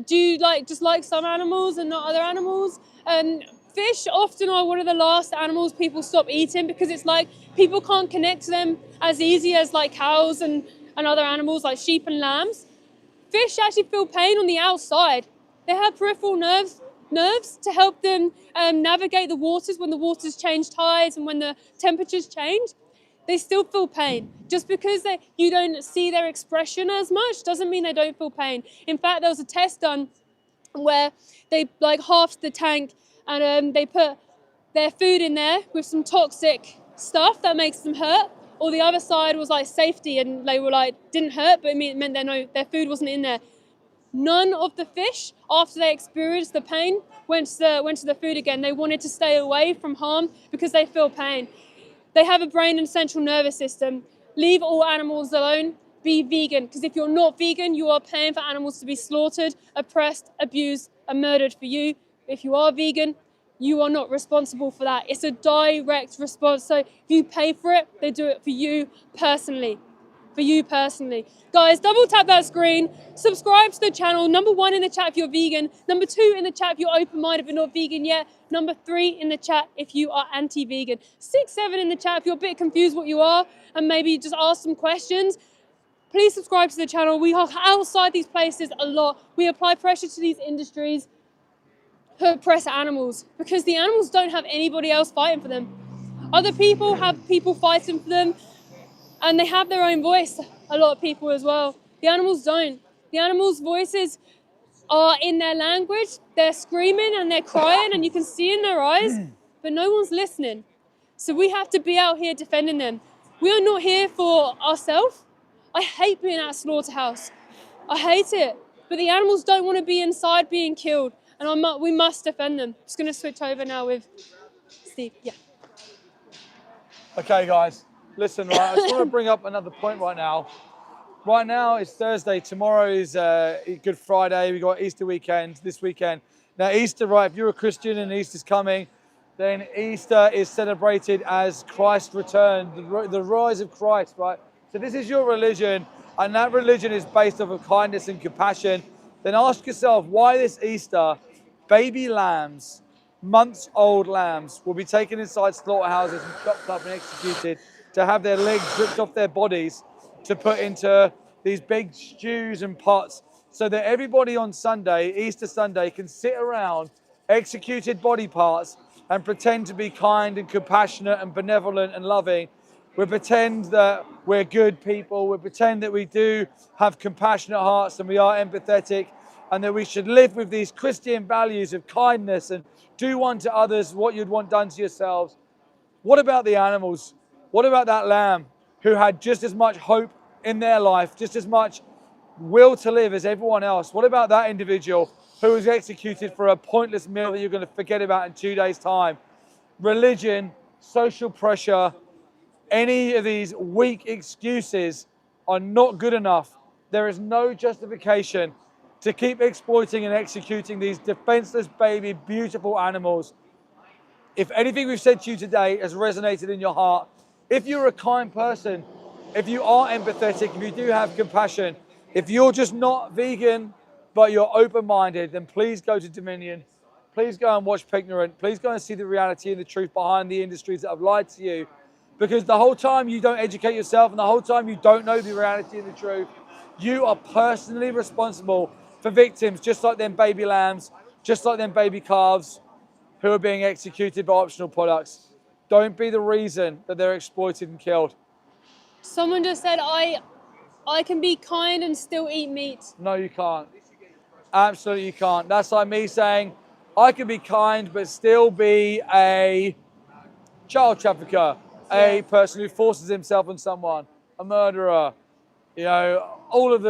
do you like just like some animals and not other animals? Fish often are one of the last animals people stop eating because it's like people can't connect to them as easy as like cows and other animals like sheep and lambs. Fish actually feel pain on the outside. They have peripheral nerves to help them navigate the waters when the waters change tides and when the temperatures change. They still feel pain. Just because you don't see their expression as much doesn't mean they don't feel pain. In fact, there was a test done where they like halved the tank and they put their food in there with some toxic stuff that makes them hurt, or the other side was like safety and they were like didn't hurt, but it meant their food wasn't in there. None of the fish, after they experienced the pain, went to the food again. They wanted to stay away from harm because they feel pain. They have a brain and central nervous system. Leave all animals alone. Be vegan, because if you're not vegan, you are paying for animals to be slaughtered, oppressed, abused, and murdered for you. If you are vegan, you are not responsible for that. It's a direct response. So if you pay for it, they do it for you personally. For you personally. Guys, double tap that screen, subscribe to the channel. Number 1 in the chat if you're vegan. Number 2 in the chat if you're open-minded but not vegan yet. Number 3 in the chat if you are anti-vegan. 6, 7 in the chat if you're a bit confused what you are and maybe just ask some questions. Please subscribe to the channel. We are outside these places a lot. We apply pressure to these industries who oppress animals because the animals don't have anybody else fighting for them. Other people have people fighting for them and they have their own voice, a lot of people as well. The animals don't. The animals' voices are in their language. They're screaming and they're crying and you can see in their eyes, but no one's listening. So we have to be out here defending them. We are not here for ourselves. I hate being at a slaughterhouse. I hate it. But the animals don't want to be inside being killed. And we must defend them. I'm just going to switch over now with Steve. Yeah. Okay, guys, listen, right, I just want to bring up another point right now. Right now, it's Thursday. Tomorrow is Good Friday. We got Easter weekend, this weekend. Now, Easter, right, if you're a Christian and Easter's coming, then Easter is celebrated as Christ's return, the rise of Christ, right? So this is your religion, and that religion is based off of kindness and compassion. Then ask yourself why this Easter, baby lambs, months-old lambs, will be taken inside slaughterhouses and chopped up and executed to have their legs ripped off their bodies to put into these big stews and pots so that everybody on Sunday, Easter Sunday, can sit around executed body parts and pretend to be kind and compassionate and benevolent and loving. We pretend that we're good people. We pretend that we do have compassionate hearts and we are empathetic and that we should live with these Christian values of kindness and do unto others what you'd want done to yourselves. What about the animals? What about that lamb who had just as much hope in their life, just as much will to live as everyone else? What about that individual who was executed for a pointless meal that you're going to forget about in 2 days' time? Religion, social pressure, any of these weak excuses are not good enough. There is no justification to keep exploiting and executing these defenseless baby, beautiful animals. If anything we've said to you today has resonated in your heart, if you're a kind person, if you are empathetic, if you do have compassion, if you're just not vegan, but you're open-minded, then please go to Dominion. Please go and watch Pignorant. Please go and see the reality and the truth behind the industries that have lied to you. Because the whole time you don't educate yourself and the whole time you don't know the reality and the truth, you are personally responsible for victims just like them baby lambs, just like them baby calves, who are being executed by optional products. Don't be the reason that they're exploited and killed. Someone just said, I can be kind and still eat meat. No, you can't. Absolutely you can't. That's like me saying, I can be kind but still be a child trafficker, a person who forces himself on someone, a murderer, you know, all of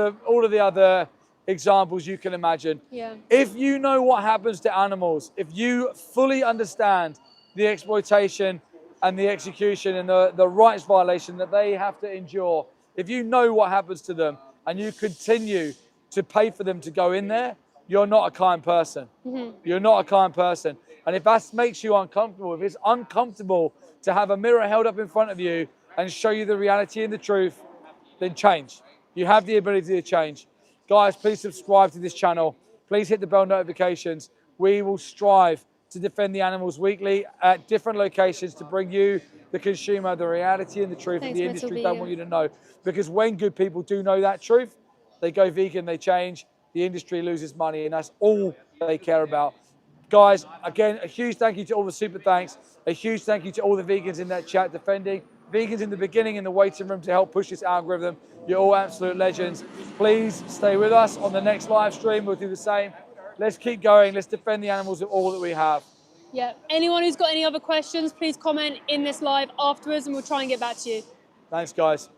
the other examples you can imagine. Yeah. If you know what happens to animals, if you fully understand the exploitation and the execution and the rights violation that they have to endure, if you know what happens to them and you continue to pay for them to go in there, you're not a kind person. You're not a kind person. And if that makes you uncomfortable, if it's uncomfortable to have a mirror held up in front of you and show you the reality and the truth, then change. You have the ability to change. Guys, please subscribe to this channel. Please hit the bell notifications. We will strive to defend the animals weekly at different locations to bring you, the consumer, the reality and the truth that the industry don't want you to know. Because when good people do know that truth, they go vegan, they change, the industry loses money, and that's all they care about. Guys, again, a huge thank you to all the super thanks. A huge thank you to all the vegans in that chat defending. Vegans in the beginning in the waiting room to help push this algorithm. You're all absolute legends. Please stay with us on the next live stream. We'll do the same. Let's keep going. Let's defend the animals with all that we have. Yeah. Anyone who's got any other questions, please comment in this live afterwards and we'll try and get back to you. Thanks, guys.